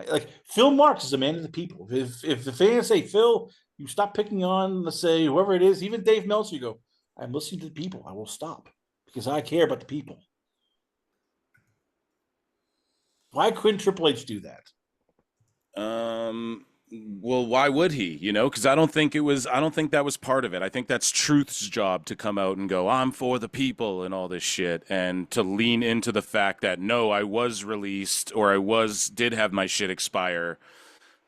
Like Phil Marks is a man of the people. If the fans say, Phil, you stop picking on, let's say, whoever it is, even Dave Meltzer, you go, I'm listening to the people. I will stop because I care about the people. Why couldn't Triple H do that? well, why would he? Because I don't think that was part of it. I think that's Truth's job to come out and go, I'm for the people and all this shit, and to lean into the fact that no, I was released or did have my shit expire,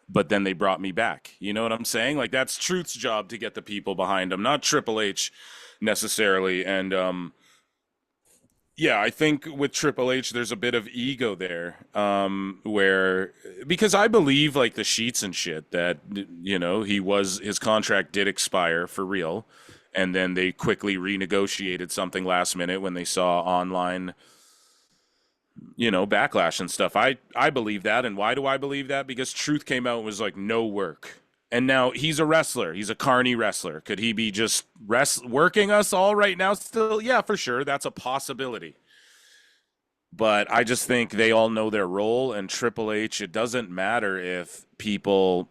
but then they brought me back. You know what I'm saying? Like that's Truth's job to get the people behind him, not Triple H necessarily. And yeah, I think with Triple H, there's a bit of ego there, where because I believe like the sheets and shit that his contract did expire for real, and then they quickly renegotiated something last minute when they saw online, backlash and stuff. I believe that, and why do I believe that? Because Truth came out and was like, no work. And now he's a wrestler. He's a carny wrestler. Could he be just working us all right now still? Yeah, for sure. That's a possibility. But I just think they all know their role. And Triple H, it doesn't matter if people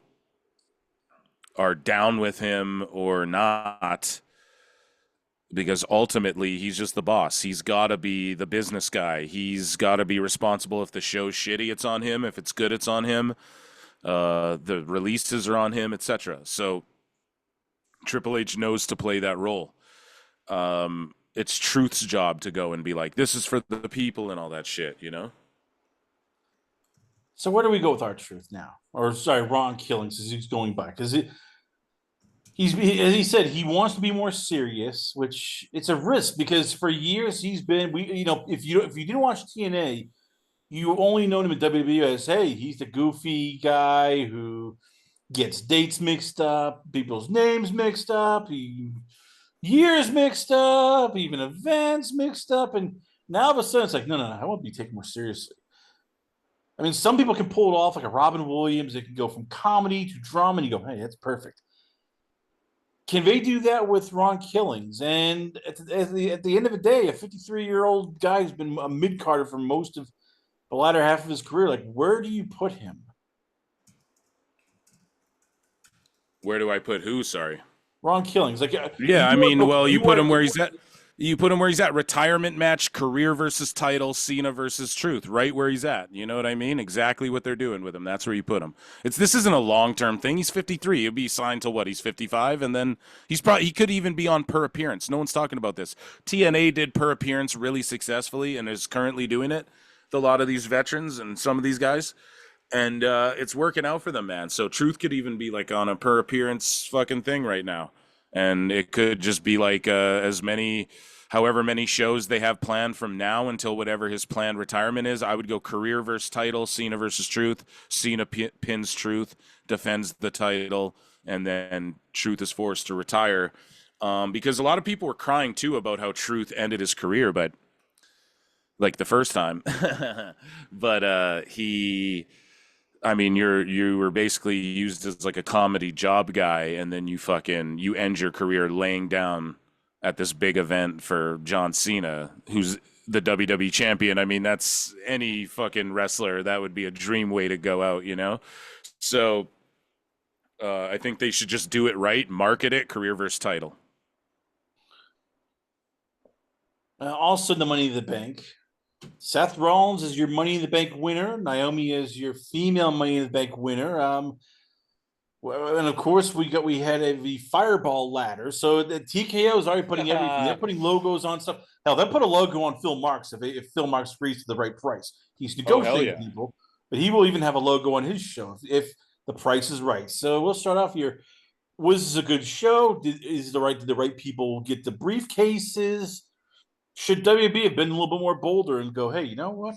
are down with him or not, because ultimately he's just the boss. He's got to be the business guy. He's got to be responsible. If the show's shitty, it's on him. If it's good, it's on him. The releases are on him, etc. So Triple H knows to play that role. It's Truth's job to go and be like, this is for the people and all that shit, So where do we go with our Truth now? Or sorry, Ron Killings, as he's going back. Because as he said, he wants to be more serious, which it's a risk because for years he's been if you didn't watch TNA, you only known him at WWE as, hey, he's the goofy guy who gets dates mixed up, people's names mixed up, years mixed up, even events mixed up. And now all of a sudden it's like, no, I want to be taken more seriously. I mean, some people can pull it off like a Robin Williams. They can go from comedy to drama and you go, hey, that's perfect. Can they do that with Ron Killings? And at the end of the day, a 53-year-old guy who's been a mid-carder for most of the latter half of his career, like, where do you put him? Where do I put who? Sorry. Ron Killings. Like, yeah, I mean, well, you put him where he's at. You put him where he's at. Retirement match, career versus title, Cena versus Truth, right where he's at. You know what I mean? Exactly what they're doing with him. That's where you put him. This isn't a long-term thing. He's 53. He'll be signed to what? He's 55, and then he could even be on per appearance. No one's talking about this. TNA did per appearance really successfully and is currently doing it. A lot of these veterans and some of these guys, and it's working out for them, man. So Truth could even be like on a per appearance fucking thing right now, and it could just be like however many shows they have planned from now until whatever his planned retirement is. I would go career versus title, Cena versus Truth. Cena pins Truth, defends the title, and then Truth is forced to retire, because a lot of people were crying too about how Truth ended his career, but like the first time. But you were basically used as like a comedy job guy, and then you end your career laying down at this big event for John Cena, who's the WWE champion. I mean, that's any fucking wrestler. That would be a dream way to go out, So I think they should just do it right, market it, career versus title. Also, the Money in the Bank. Seth Rollins is your Money in the Bank winner. Naomi is your female Money in the Bank winner. And of course, we had the Fireball ladder. So the TKO is already putting everything. They're putting logos on stuff. Hell, they'll put a logo on Phil Marks if Phil Marks agrees to the right price. He's negotiating people. but he will even have a logo on his show if the price is right. So we'll start off here. Was this a good show? Did the right people get the briefcases? Should WB have been a little bit more bolder and go, hey, you know what?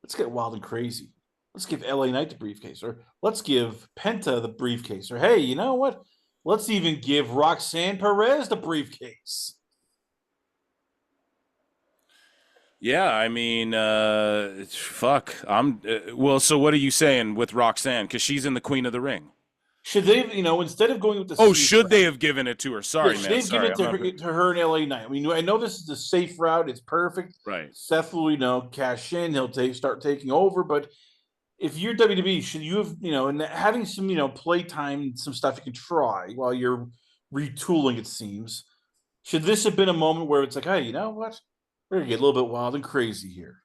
Let's get wild and crazy. Let's give LA Knight the briefcase, or let's give Penta the briefcase, or hey, you know what? Let's even give Roxanne Perez the briefcase. Yeah, I mean, fuck. Well, so what are you saying with Roxanne? Because she's in the Queen of the Ring. Should they, instead of going with the Oh, safe should route, they have given it to her? yeah, Sorry, should man. they give Sorry, it I'm not. to her and LA Knight? I mean, I know this is the safe route; it's perfect. Right. Seth will, cash in. He'll start taking over. But if you're WWE, should you have, and having some, play time, some stuff you can try while you're retooling? It seems. Should this have been a moment where it's like, hey, you know what? We're gonna get a little bit wild and crazy here.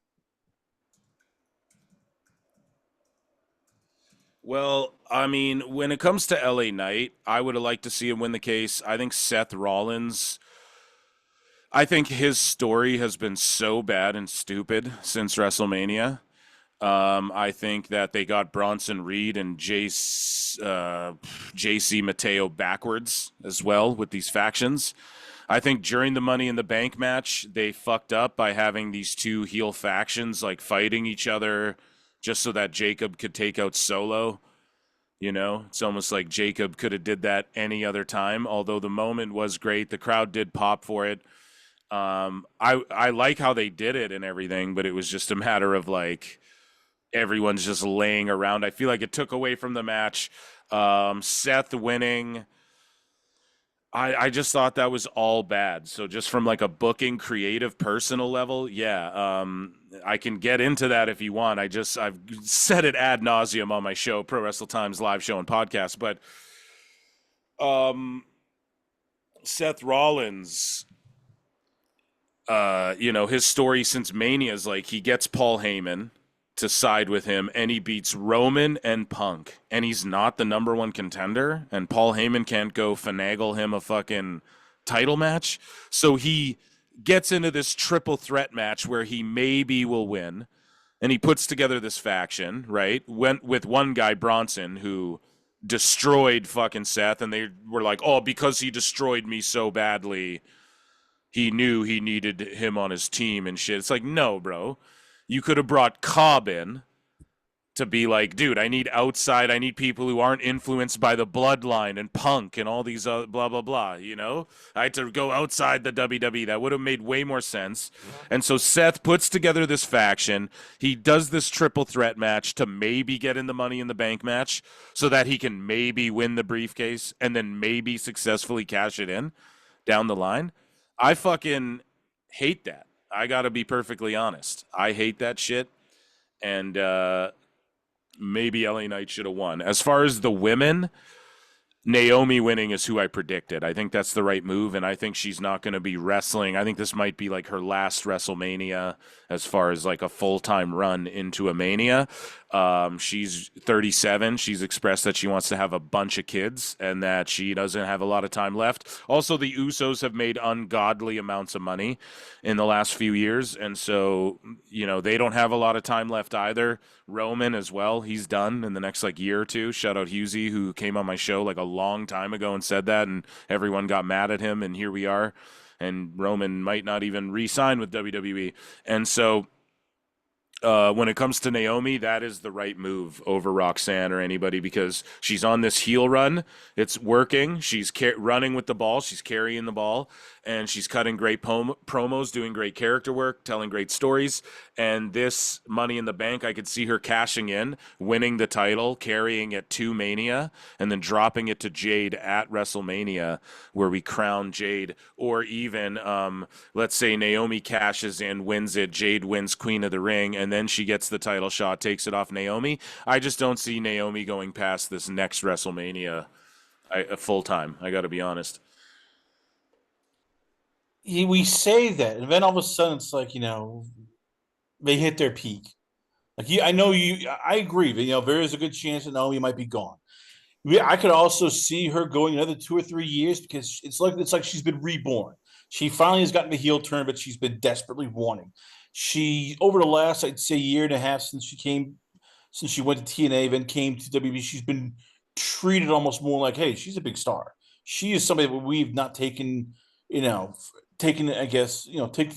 Well, I mean, when it comes to LA Knight, I would have liked to see him win the case. I think Seth Rollins, I think his story has been so bad and stupid since WrestleMania. I think that they got Bronson Reed and JC Mateo backwards as well with these factions. I think during the Money in the Bank match, they fucked up by having these two heel factions like fighting each other just so that Jacob could take out Solo. It's almost like Jacob could have did that any other time. Although the moment was great, the crowd did pop for it. I like how they did it and everything, but it was just a matter of like everyone's just laying around. I feel like it took away from the match. Seth winning, I just thought that was all bad. So just from like a booking, creative, personal level, yeah, I can get into that if you want. I've said it ad nauseum on my show, Pro Wrestle Times live show and podcast, but Seth Rollins, his story since Mania is like he gets Paul Heyman to side with him, and he beats Roman and Punk, and he's not the number one contender, and Paul Heyman can't go finagle him a fucking title match. So he gets into this triple threat match where he maybe will win, and he puts together this faction, right? Went with one guy, Bronson, who destroyed fucking Seth, and they were like, oh, because he destroyed me so badly, he knew he needed him on his team and shit. It's like, no, bro. You could have brought Cobb in to be like, dude, I need people who aren't influenced by the bloodline and Punk and all these blah, blah, blah, I had to go outside the WWE. That would have made way more sense. And so Seth puts together this faction. He does this triple threat match to maybe get in the Money in the Bank match so that he can maybe win the briefcase and then maybe successfully cash it in down the line. I fucking hate that. I got to be perfectly honest. I hate that shit. And maybe LA Knight should have won. As far as the women, Naomi winning is who I predicted. I think that's the right move, and I think she's not going to be wrestling. I think this might be like her last WrestleMania as far as like a full-time run into a Mania. She's 37. She's expressed that she wants to have a bunch of kids and that she doesn't have a lot of time left. Also, the Usos have made ungodly amounts of money in the last few years, and so, they don't have a lot of time left either. Roman as well. He's done in the next like year or two. Shout out Husey, who came on my show like a long time ago and said that, and everyone got mad at him, and here we are. And Roman might not even re-sign with WWE. And so when it comes to Naomi, that is the right move over Roxanne or anybody because she's on this heel run. It's working. She's running with the ball. She's carrying the ball. And she's cutting great promos, doing great character work, telling great stories. And this Money in the Bank, I could see her cashing in, winning the title, carrying it to Mania, and then dropping it to Jade at WrestleMania, where we crown Jade. Or even, let's say Naomi cashes in, wins it, Jade wins Queen of the Ring, and then she gets the title shot, takes it off Naomi. I just don't see Naomi going past this next WrestleMania full time. I got to be honest. We say that, and then all of a sudden it's like they hit their peak. Like I know you. I agree. But, there is a good chance that Naomi might be gone. I could also see her going another 2 or 3 years because it's like she's been reborn. She finally has gotten the heel turn, but she's been desperately wanting. She over the last, I'd say, year and a half since she came since she went to TNA, then came to WWE. She's been treated almost more like, hey, she's a big star. She is somebody that we've not taken, taken, I guess,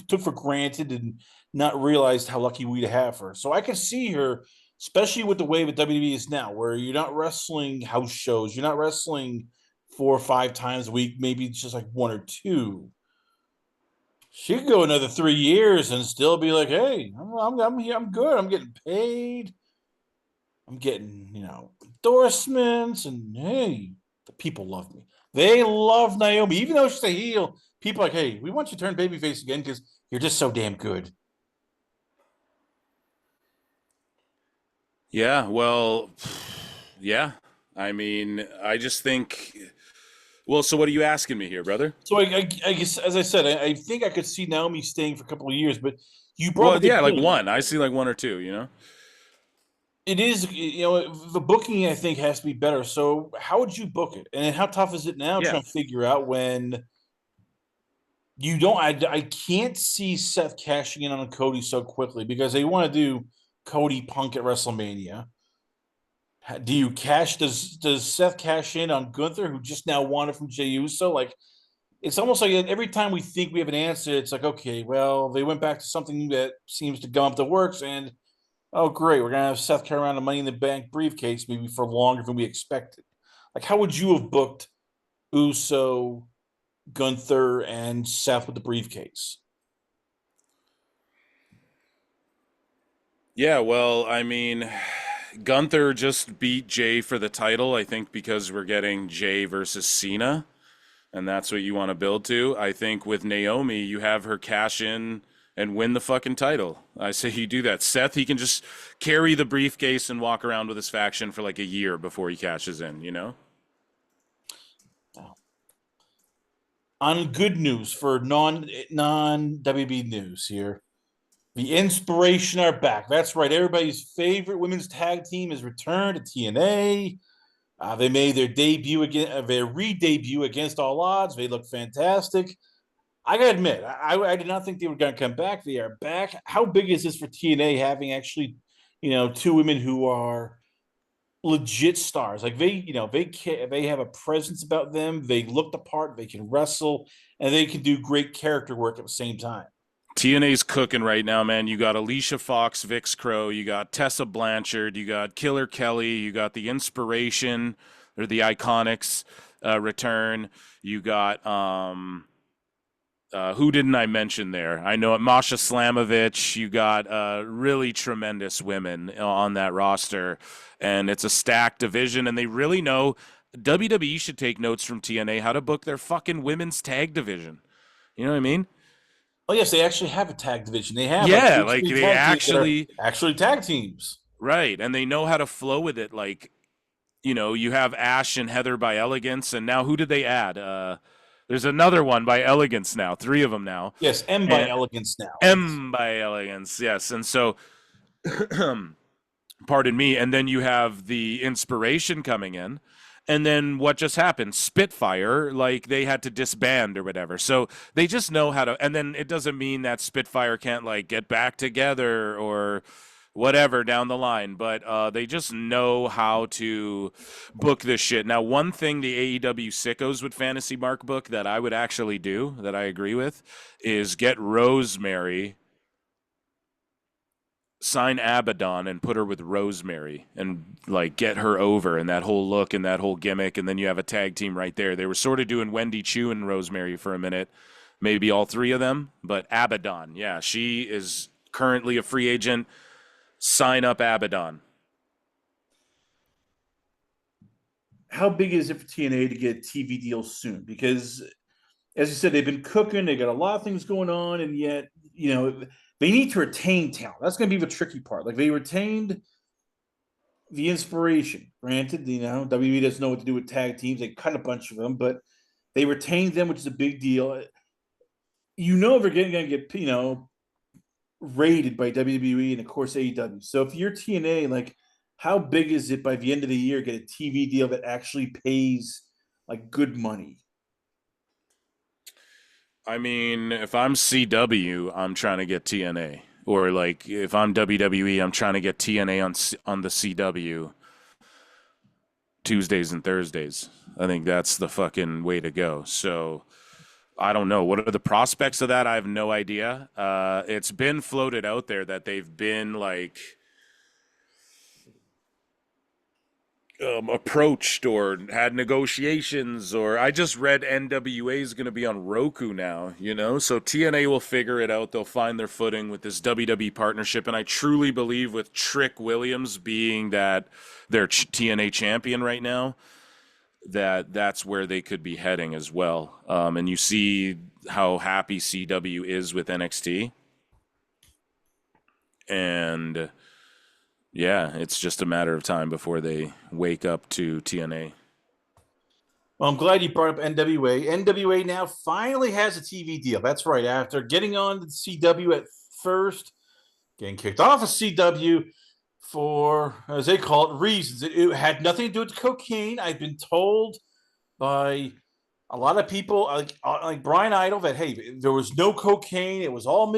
took for granted and not realized how lucky we to have her. So I can see her, especially with the way that WWE is now, where you're not wrestling house shows, you're not wrestling 4 or 5 times a week, maybe it's just like one or two. She could go another 3 years and still be like, "Hey, I'm here. I'm good. I'm getting paid. I'm getting endorsements, and hey, the people love me. They love Naomi, even though she's a heel. People are like, hey, we want you to turn babyface again because you're just so damn good." Yeah, well, yeah. I mean, I just think. Well, so what are you asking me here, brother? So I guess, as I said, I think I could see Naomi staying for a couple of years, but you brought up Well, a good yeah, like point. one. I see like one or two, you know? It is, the booking I think has to be better. So how would you book it, and how tough is it now Yeah. trying to figure out when you don't? I can't see Seth cashing in on Cody so quickly because they want to do Cody Punk at WrestleMania. Do you cash? Does Seth cash in on Gunther, who just now won it from Jey Uso? Like, it's almost like every time we think we have an answer, it's like, okay, well, they went back to something that seems to gum up the works, and oh, great, we're gonna have Seth carry around a Money in the Bank briefcase maybe for longer than we expected. Like, how would you have booked Uso, Gunther, and Seth with the briefcase? Yeah, well, I mean, Gunther just beat Jay for the title, I think, because we're getting Jay versus Cena, and that's what you want to build to. I think with Naomi, you have her cash in and win the fucking title. I say you do that. Seth, he can just carry the briefcase and walk around with his faction for like a year before he cashes in, you know? On good news for non WB news here, the Inspiration are back. That's right. Everybody's favorite women's tag team has returned to TNA. They made their debut again, their re-debut against all odds. They look fantastic. I gotta admit, I did not think they were going to come back. They are back. How big is this for TNA having actually, two women who are legit stars? Like they have a presence about them. They look the part. They can wrestle, and they can do great character work at the same time. TNA's cooking right now, man. You got Alicia Fox, Vix Crow, you got Tessa Blanchard, you got Killer Kelly, you got the Inspiration or the Iconics return. You got who didn't I mention there? I know Masha Slamovich. You got really tremendous women on that roster, and it's a stacked division. And they really know WWE should take notes from TNA how to book their fucking women's tag division. You know what I mean? Oh yes, they actually have a tag division. They have like Yeah, two, like three they tag teams that are actually actually tag teams. right, and they know how to flow with it. Like you have Ash and Heather by Elegance, and now who did they add? There's another one by Elegance now, three of them now, Yes, M by and Elegance now. M by Elegance, yes, and so pardon me, and then you have the Inspiration coming in. And then what just happened? Spitfire, like they had to disband or whatever. So they just know how to. And then it doesn't mean that Spitfire can't like get back together or whatever down the line, but they just know how to book this shit. Now, one thing the AEW sickos with Fantasy Mark book that I would actually do, that I agree with, is get Rosemary, sign Abaddon and put her with Rosemary and like get her over and that whole look and that whole gimmick, and then you have a tag team right there. They were sort of doing Wendy Chu and Rosemary for a minute, maybe all three of them, but Abaddon, yeah, she is currently a free agent. Sign up Abaddon. How big is it for TNA to get a TV deal soon? Because, as you said, they've been cooking. They got a lot of things going on, and yet, they need to retain talent. That's going to be the tricky part. Like, they retained the Inspiration. Granted, WWE doesn't know what to do with tag teams. They cut a bunch of them, but they retained them, which is a big deal. They're going to get rated by WWE and of course AEW. So if you're TNA, like, how big is it by the end of the year get a TV deal that actually pays like good money? I mean, if I'm CW, I'm trying to get TNA. Or like if I'm WWE, I'm trying to get TNA on the CW Tuesdays and Thursdays. I think that's the fucking way to go. So I don't know. What are the prospects of that? I have no idea. It's been floated out there that they've been like approached or had negotiations, or I just read NWA is going to be on Roku now, so TNA will figure it out. They'll find their footing with this WWE partnership, and I truly believe with Trick Williams being that their TNA champion right now, that's where they could be heading as well. And you see how happy CW is with NXT, and yeah, it's just a matter of time before they wake up to TNA. Well, I'm glad you brought up NWA. NWA now finally has a TV deal. That's right. After getting on the CW at first, getting kicked off of CW for, as they call it, reasons. It had nothing to do with cocaine. I've been told by a lot of people, like Brian Idol, that, hey, there was no cocaine. It was all a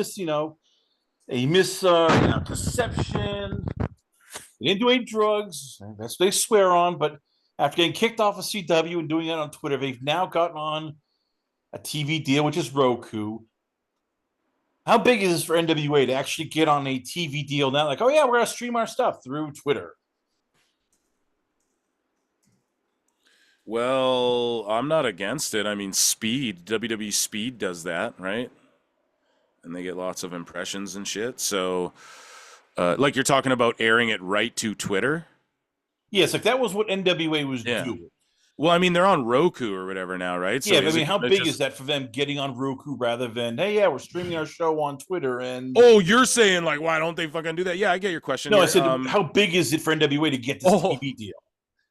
misconception. They didn't do any drugs. That's what they swear on. But after getting kicked off of CW and doing that on Twitter, they've now gotten on a TV deal, which is Roku. How big is this for NWA to actually get on a TV deal now? Like, oh yeah, we're gonna stream our stuff through Twitter. Well, I'm not against it. I mean, Speed, WWE Speed does that, right? And they get lots of impressions and shit. So, like you're talking about airing it right to Twitter? Yes, like that was what NWA was Yeah. doing. Well, I mean, they're on Roku or whatever now, right? So yeah, I mean, how big is that for them getting on Roku rather than, hey, yeah, we're streaming our show on Twitter and... Oh, you're saying, like, why don't they fucking do that? Yeah, I get your question. No, here. I said, how big is it for NWA to get this TV deal?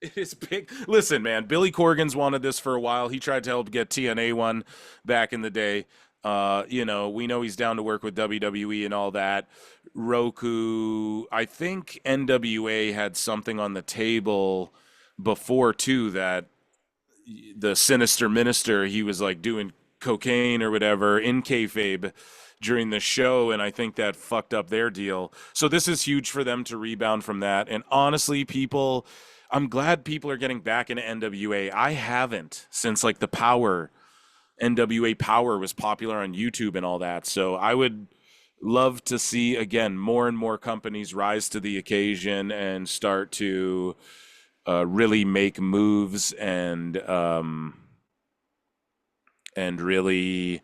It is big. Listen, man, Billy Corgan's wanted this for a while. He tried to help get TNA one back in the day. We know he's down to work with WWE and all that. Roku, I think NWA had something on the table before, too, that the Sinister Minister, he was like doing cocaine or whatever in kayfabe during the show, and I think that fucked up their deal. So this is huge for them to rebound from that. And honestly, I'm glad people are getting back into NWA. I haven't since like the NWA Power was popular on YouTube and all that. So I would love to see, again, more and more companies rise to the occasion and start to really make moves and really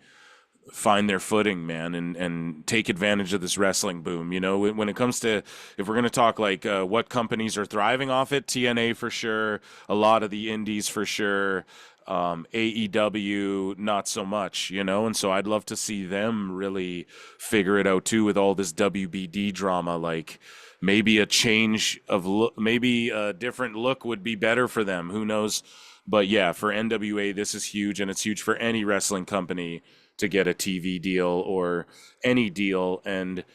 find their footing, man, and take advantage of this wrestling boom. When it comes to, if we're going to talk like what companies are thriving off it, TNA for sure, a lot of the indies for sure, AEW not so much, and so I'd love to see them really figure it out too with all this WBD drama. Like maybe a change of look, maybe a different look would be better for them. Who knows? But yeah, for NWA, this is huge, and it's huge for any wrestling company to get a TV deal or any deal. And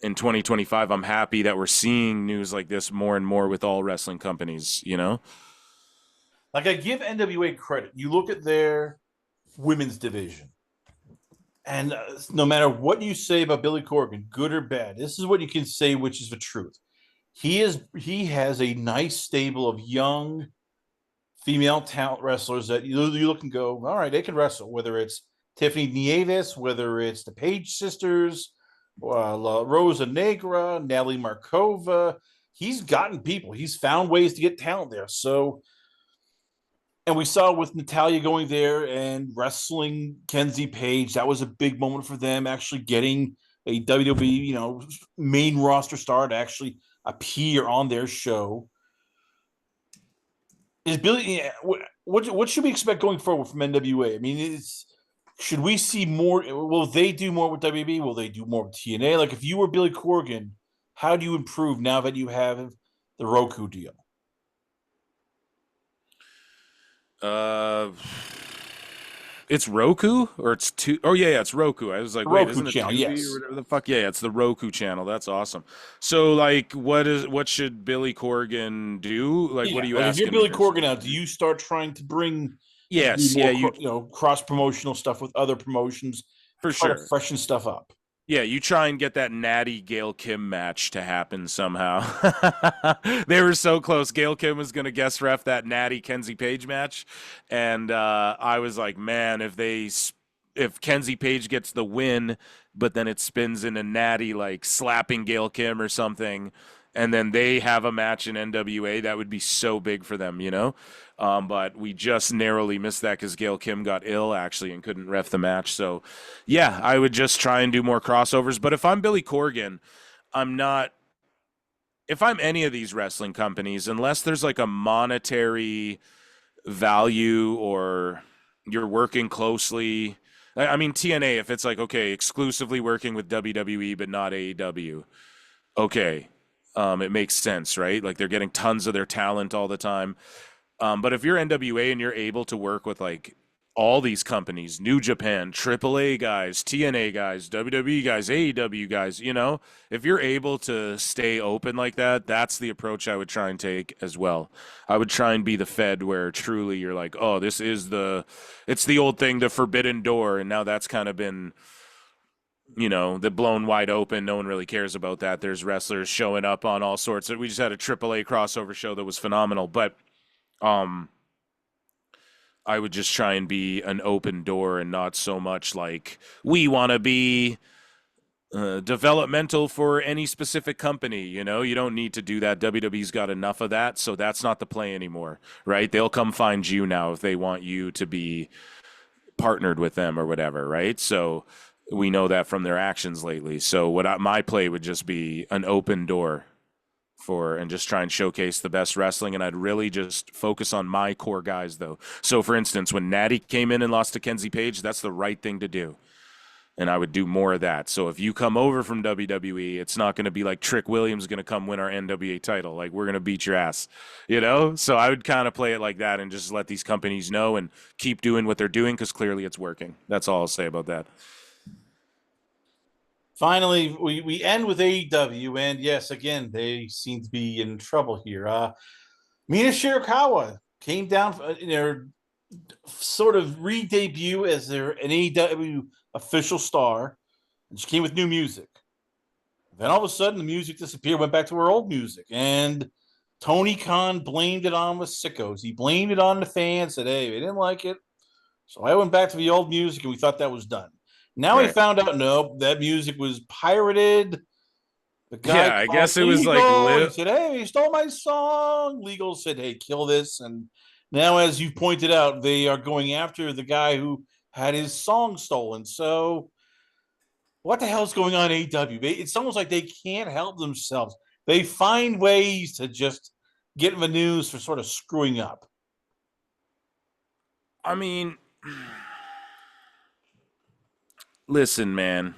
in 2025, I'm happy that we're seeing news like this more and more with all wrestling companies, Like, I give NWA credit. You look at their women's division, and no matter what you say about Billy Corgan, good or bad, this is what you can say, which is the truth. He has a nice stable of young female talent wrestlers that you look and go, all right, they can wrestle, whether it's Tiffany Nieves, whether it's the Page sisters, La Rosa Negra, Natalie Markova. He's gotten people. He's found ways to get talent there. So, and we saw with Natalya going there and wrestling Kenzie Page, that was a big moment for them, actually getting a WWE, main roster star to actually appear on their show. Is Billy? What should we expect going forward from NWA? I mean, should we see more? Will they do more with WB? Will they do more with TNA? Like, if you were Billy Corgan, how do you improve now that you have the Roku deal? It's Roku or it's two? Oh yeah, it's Roku. I was like, wait, isn't it channel? Tubi Yes. or whatever the fuck? Yeah, it's the Roku channel. That's awesome. So like, what should Billy Corgan do? Like, what do you ask? If you're Billy Corgan now, do you start trying to bring yes, more, cross promotional stuff with other promotions for sure, to freshen stuff up? Yeah, you try and get that Natty Gail Kim match to happen somehow. They were so close. Gail Kim was going to guest ref that Natty Kenzie Page match, and I was like, man, if Kenzie Page gets the win, but then it spins into Natty like slapping Gail Kim or something, and then they have a match in NWA, that would be so big for them, you know. But we just narrowly missed that because Gail Kim got ill actually and couldn't ref the match. So, yeah, I would just try and do more crossovers. But if I'm Billy Corgan, I'm not. If I'm any of these wrestling companies, unless there's like a monetary value or you're working closely. I mean, TNA, if it's like, okay, exclusively working with WWE but not AEW, okay, it makes sense, right? Like they're getting tons of their talent all the time. But if you're NWA and you're able to work with like all these companies, New Japan, AAA guys, TNA guys, WWE guys, AEW guys, you know, if you're able to stay open like that, that's the approach I would try and take as well. I would try and be the Fed where truly you're like, oh, it's the old thing, the forbidden door. And now that's kind of been, you know, the blown wide open. No one really cares about that. There's wrestlers showing up on all sorts. We just had a AAA crossover show that was phenomenal. But, I would just try and be an open door and not so much like we want to be developmental for any specific company. You know, you don't need to do that. WWE's got enough of that, so that's not the play anymore, right? They'll come find you now if they want you to be partnered with them or whatever, right? So we know that from their actions lately. So my play would just be an open door and just try and showcase the best wrestling. And I'd really just focus on my core guys, though. So, for instance, when Natty came in and lost to Kenzie Page, that's the right thing to do. And I would do more of that. So if you come over from WWE, it's not going to be like Trick Williams going to come win our NWA title. Like, we're going to beat your ass, you know? So I would kind of play it like that and just let these companies know and keep doing what they're doing because clearly it's working. That's all I'll say about that. Finally, we end with AEW, and yes, again, they seem to be in trouble here. Mina Shirakawa came down in their sort of re-debut as an AEW official star, and she came with new music. Then all of a sudden, the music disappeared, went back to her old music, and Tony Khan blamed it on the sickos. He blamed it on the fans, said, hey, they didn't like it. So I went back to the old music, and we thought that was done. Now we Right. found out, no, that music was pirated. The guy Yeah, I called guess it was like legal. He said, hey, he stole my song. Legal said, hey, kill this. And now, as you pointed out, they are going after the guy who had his song stolen. So what the hell's going on in AEW? It's almost like they can't help themselves. They find ways to just get in the news for sort of screwing up. I mean, listen, man.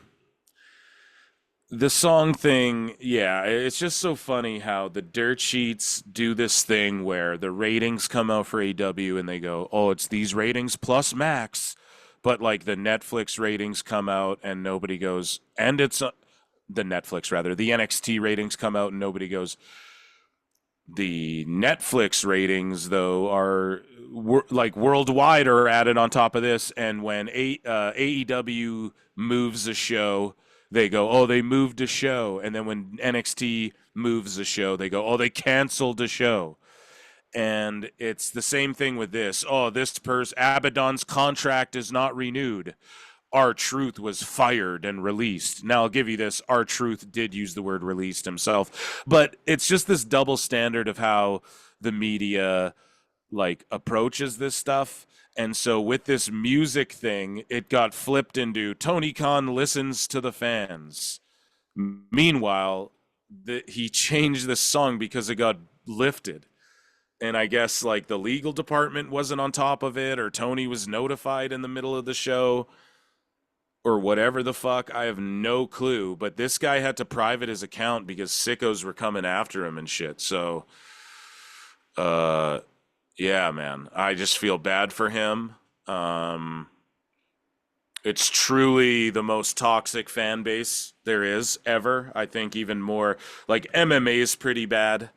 The song thing, yeah, it's just so funny how the dirt sheets do this thing where the ratings come out for AW and they go, oh, it's these ratings plus max. But like the Netflix ratings come out and nobody goes, and it's the Netflix rather, the NXT ratings come out and nobody goes, the Netflix ratings though are like worldwide are added on top of this. And when AEW moves a show, they go, oh, they moved a show. And then when NXT moves a show, they go, oh, they canceled a show. And it's the same thing with this. Oh, this Abaddon's contract is not renewed. R-Truth was fired and released. Now, I'll give you this. R-Truth did use the word released himself. But it's just this double standard of how the media, like, approaches this stuff. And so with this music thing, it got flipped into Tony Khan listens to the fans. Meanwhile, he changed the song because it got lifted. And I guess, like, the legal department wasn't on top of it, or Tony was notified in the middle of the show, or whatever the fuck. I have no clue. But this guy had to private his account because sickos were coming after him and shit. So, yeah, man. I just feel bad for him. It's truly the most toxic fan base there is ever. I think even more, like, MMA is pretty bad.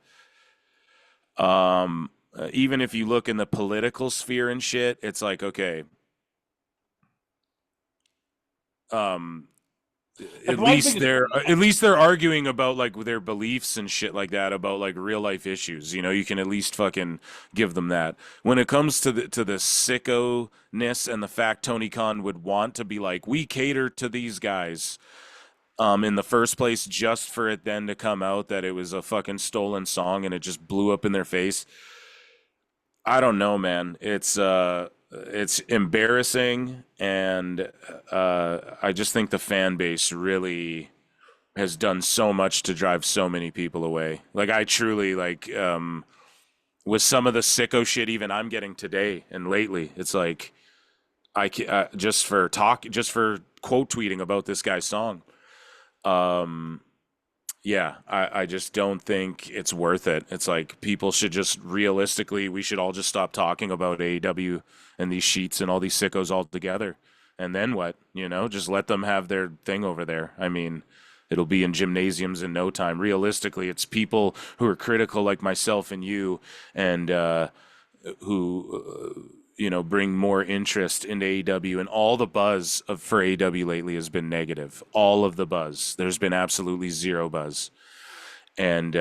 Even if you look in the political sphere and shit, it's like, okay, Like my thing is, at least they're arguing about like their beliefs and shit like that, about like real life issues. You know, you can at least fucking give them that. When it comes to the sicko ness and the fact Tony Khan would want to be like, we cater to these guys in the first place, just for it then to come out that it was a fucking stolen song and it just blew up in their face. I don't know, man. It's embarrassing, and I just think the fan base really has done so much to drive so many people away. Like I truly like with some of the sicko shit even I'm getting today and lately. It's like just for quote tweeting about this guy's song. Um, yeah, I just don't think it's worth it. It's like people should just realistically, we should all just stop talking about AEW and these sheets and all these sickos altogether. And then what? You know, just let them have their thing over there. I mean, it'll be in gymnasiums in no time. Realistically, it's people who are critical like myself and you, and who you know, bring more interest into AEW, and all the buzz for AEW lately has been negative. All of the buzz. There's been absolutely zero buzz. And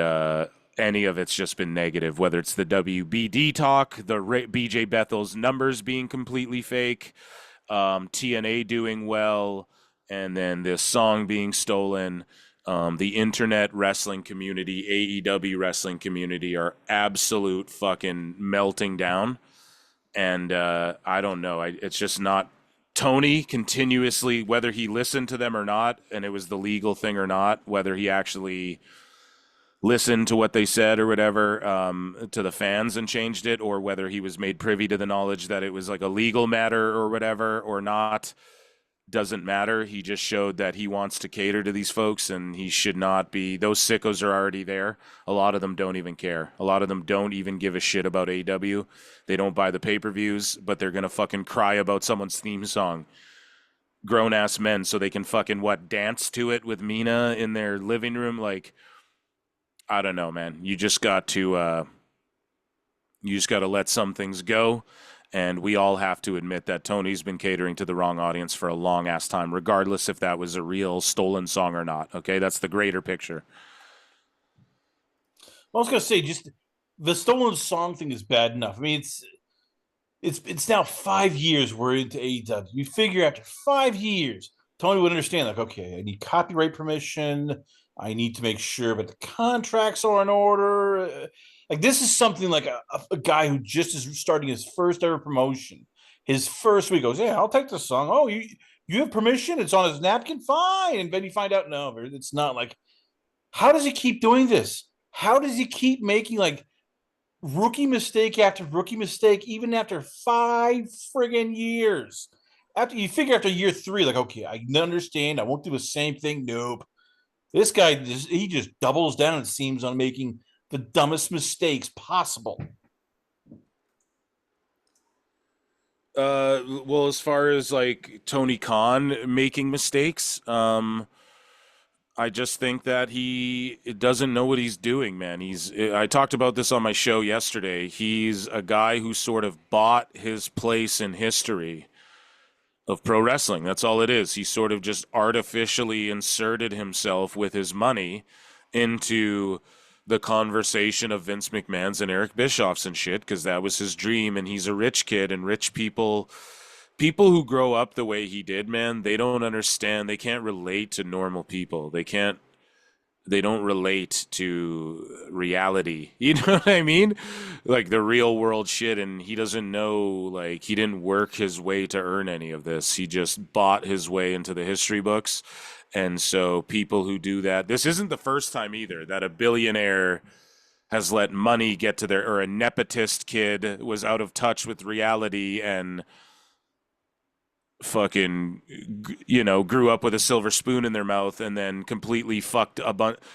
any of it's just been negative, whether it's the WBD talk, BJ Bethel's numbers being completely fake, TNA doing well, and then this song being stolen. The internet wrestling community, AEW wrestling community are absolute fucking melting down. And I don't know. It's just not Tony continuously, whether he listened to them or not, and it was the legal thing or not, whether he actually listened to what they said or whatever to the fans and changed it, or whether he was made privy to the knowledge that it was like a legal matter or whatever or not. Doesn't matter. He just showed that he wants to cater to these folks, and he should not be. Those sickos are already there. A lot of them don't even care. A lot of them don't even give a shit about AEW. They don't buy the pay-per-views, but they're gonna fucking cry about someone's theme song. Grown-ass men, so they can fucking dance to it with Mina in their living room. Like, I don't know, man. You just got to let some things go. And we all have to admit that Tony's been catering to the wrong audience for a long ass time, regardless if that was a real stolen song or not. Okay, that's the greater picture. I was gonna say, just the stolen song thing is bad enough. I mean, it's now 5 years we're into AEW. You figure after 5 years, Tony would understand, like, okay, I need copyright permission. I need to make sure that the contracts are in order. Like, this is something like a guy who just is starting his first ever promotion. His first week goes, yeah, I'll take the song. Oh, you have permission? It's on his napkin? Fine. And then you find out, no, it's not. Like, how does he keep doing this? How does he keep making like rookie mistake after rookie mistake, even after 5 friggin' years? After you figure after year 3, like, okay, I understand. I won't do the same thing. Nope. This guy he just doubles down, it seems, on making the dumbest mistakes possible. Well, as far as like Tony Khan making mistakes, I just think that he doesn't know what he's doing, man. I talked about this on my show yesterday. He's a guy who sort of bought his place in history of pro wrestling. That's all it is. He sort of just artificially inserted himself with his money into the conversation of Vince McMahon's and Eric Bischoff's and shit, because that was his dream, and he's a rich kid, and rich people who grow up the way he did, man, they don't understand. They can't relate to normal people. They don't relate to reality. You know what I mean? Like the real world shit. And he doesn't know, like, he didn't work his way to earn any of this. He just bought his way into the history books. And so people who do that, this isn't the first time either that a billionaire has let money get to or a nepotist kid was out of touch with reality and fucking, you know, grew up with a silver spoon in their mouth and then completely fucked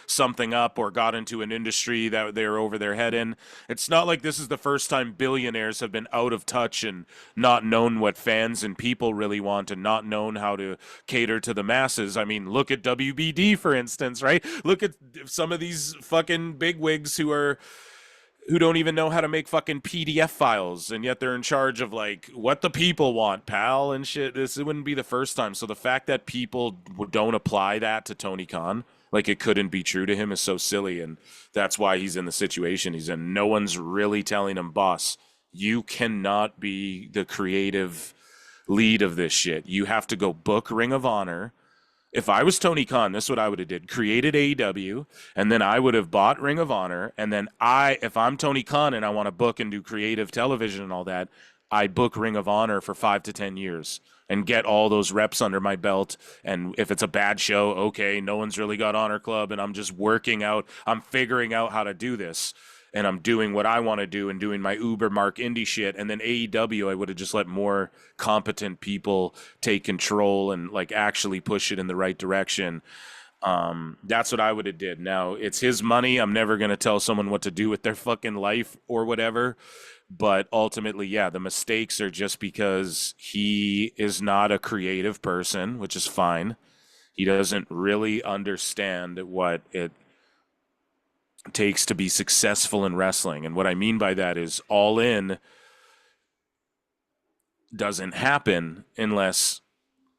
something up or got into an industry that they're over their head in. It's not like this is the first time billionaires have been out of touch and not known what fans and people really want and not known how to cater to the masses. I mean, look at WBD, for instance, right? Look at some of these fucking bigwigs who are who don't even know how to make fucking PDF files, and yet they're in charge of like what the people want, pal, and shit. This wouldn't be the first time. So the fact that people don't apply that to Tony Khan, like it couldn't be true to him, is so silly, and that's why he's in the situation he's in. No one's really telling him, boss, you cannot be the creative lead of this shit. You have to go book Ring of Honor. If I was Tony Khan, this is what I would have did. Created AEW, and then I would have bought Ring of Honor, and then if I'm Tony Khan and I want to book and do creative television and all that, I book Ring of Honor for 5 to 10 years and get all those reps under my belt. And if it's a bad show, okay, no one's really got Honor Club, and I'm just working out, I'm figuring out how to do this. And I'm doing what I want to do and doing my Uber Mark indie shit. And then AEW, I would have just let more competent people take control and like actually push it in the right direction. That's what I would have did. Now, it's his money. I'm never going to tell someone what to do with their fucking life or whatever. But ultimately, yeah, the mistakes are just because he is not a creative person, which is fine. He doesn't really understand what it takes to be successful in wrestling. And what I mean by that is All In doesn't happen unless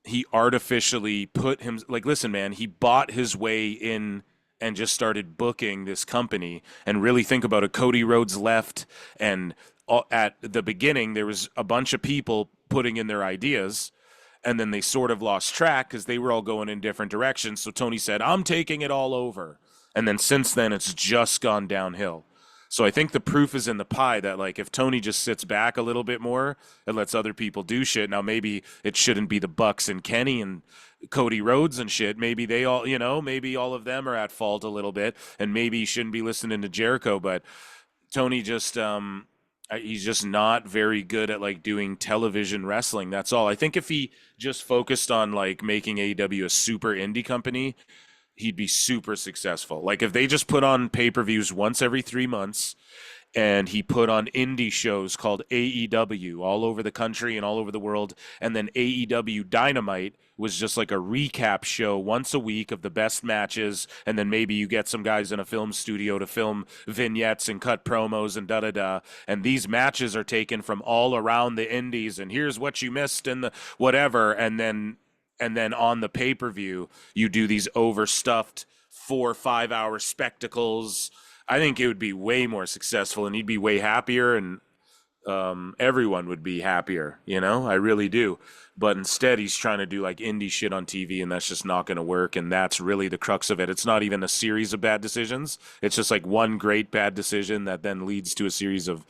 he artificially put him, like, listen, man, he bought his way in and just started booking this company. And really think about it. Cody Rhodes left, and at the beginning there was a bunch of people putting in their ideas, and then they sort of lost track because they were all going in different directions. So Tony said, I'm taking it all over. And then since then, it's just gone downhill. So I think the proof is in the pie that, like, if Tony just sits back a little bit more and lets other people do shit, now maybe it shouldn't be the Bucks and Kenny and Cody Rhodes and shit. Maybe they all, maybe all of them are at fault a little bit, and maybe he shouldn't be listening to Jericho. But Tony just, he's just not very good at like doing television wrestling. That's all. I think if he just focused on like making AEW a super indie company, he'd be super successful. Like if they just put on pay-per-views once every 3 months, and he put on indie shows called AEW all over the country and all over the world, and then AEW Dynamite was just like a recap show once a week of the best matches, and then maybe you get some guys in a film studio to film vignettes and cut promos and da-da-da, and these matches are taken from all around the indies, and here's what you missed in the whatever, and then on the pay-per-view, you do these overstuffed 4 or 5 hour spectacles. I think it would be way more successful, and he'd be way happier, and everyone would be happier, I really do. But instead, he's trying to do like indie shit on TV, and that's just not going to work. And that's really the crux of it. It's not even a series of bad decisions. It's just like one great bad decision that then leads to a series of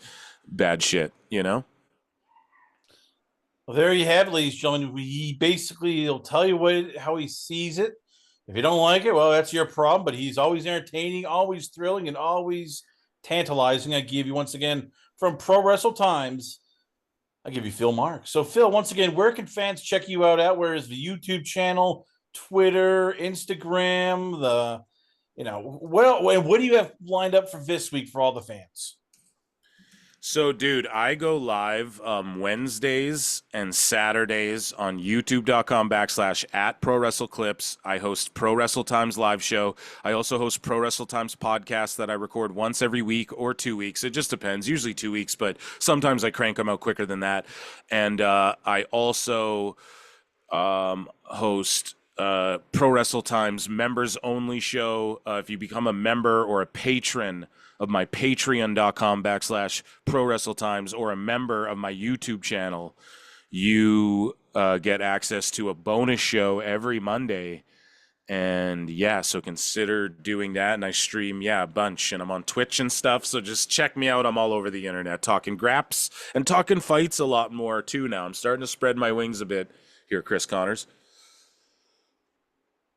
bad shit, Well, there you have it, ladies and gentlemen. He'll tell you how he sees it. If you don't like it, well, that's your problem. But he's always entertaining, always thrilling, and always tantalizing. I give you, once again, from Pro Wrestle Times, I give you Phil Marks. So, Phil, once again, where can fans check you out at? Where is the YouTube channel, Twitter, Instagram, what do you have lined up for this week for all the fans? So, dude, I go live Wednesdays and Saturdays on youtube.com/at Pro Wrestle Clips. I host Pro Wrestle Times live show. I also host Pro Wrestle Times podcast that I record once every week or 2 weeks. It just depends, usually 2 weeks, but sometimes I crank them out quicker than that. And I also host Pro Wrestle Times members only show. If you become a member or a patron of my patreon.com/Pro Wrestle Times, or a member of my YouTube channel, you get access to a bonus show every Monday. And yeah, so consider doing that. And I stream, a bunch, and I'm on Twitch and stuff. So just check me out. I'm all over the internet talking graps and talking fights a lot more too now. I'm starting to spread my wings a bit here, Chris Connors.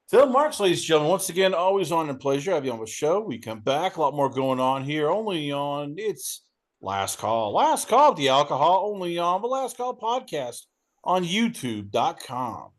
Phil Marks, ladies and gentlemen, once again, always on and pleasure. Have you on the show. We come back. A lot more going on here. Only on it's Last Call. Last Call, the alcohol, only on the Last Call podcast on youtube.com.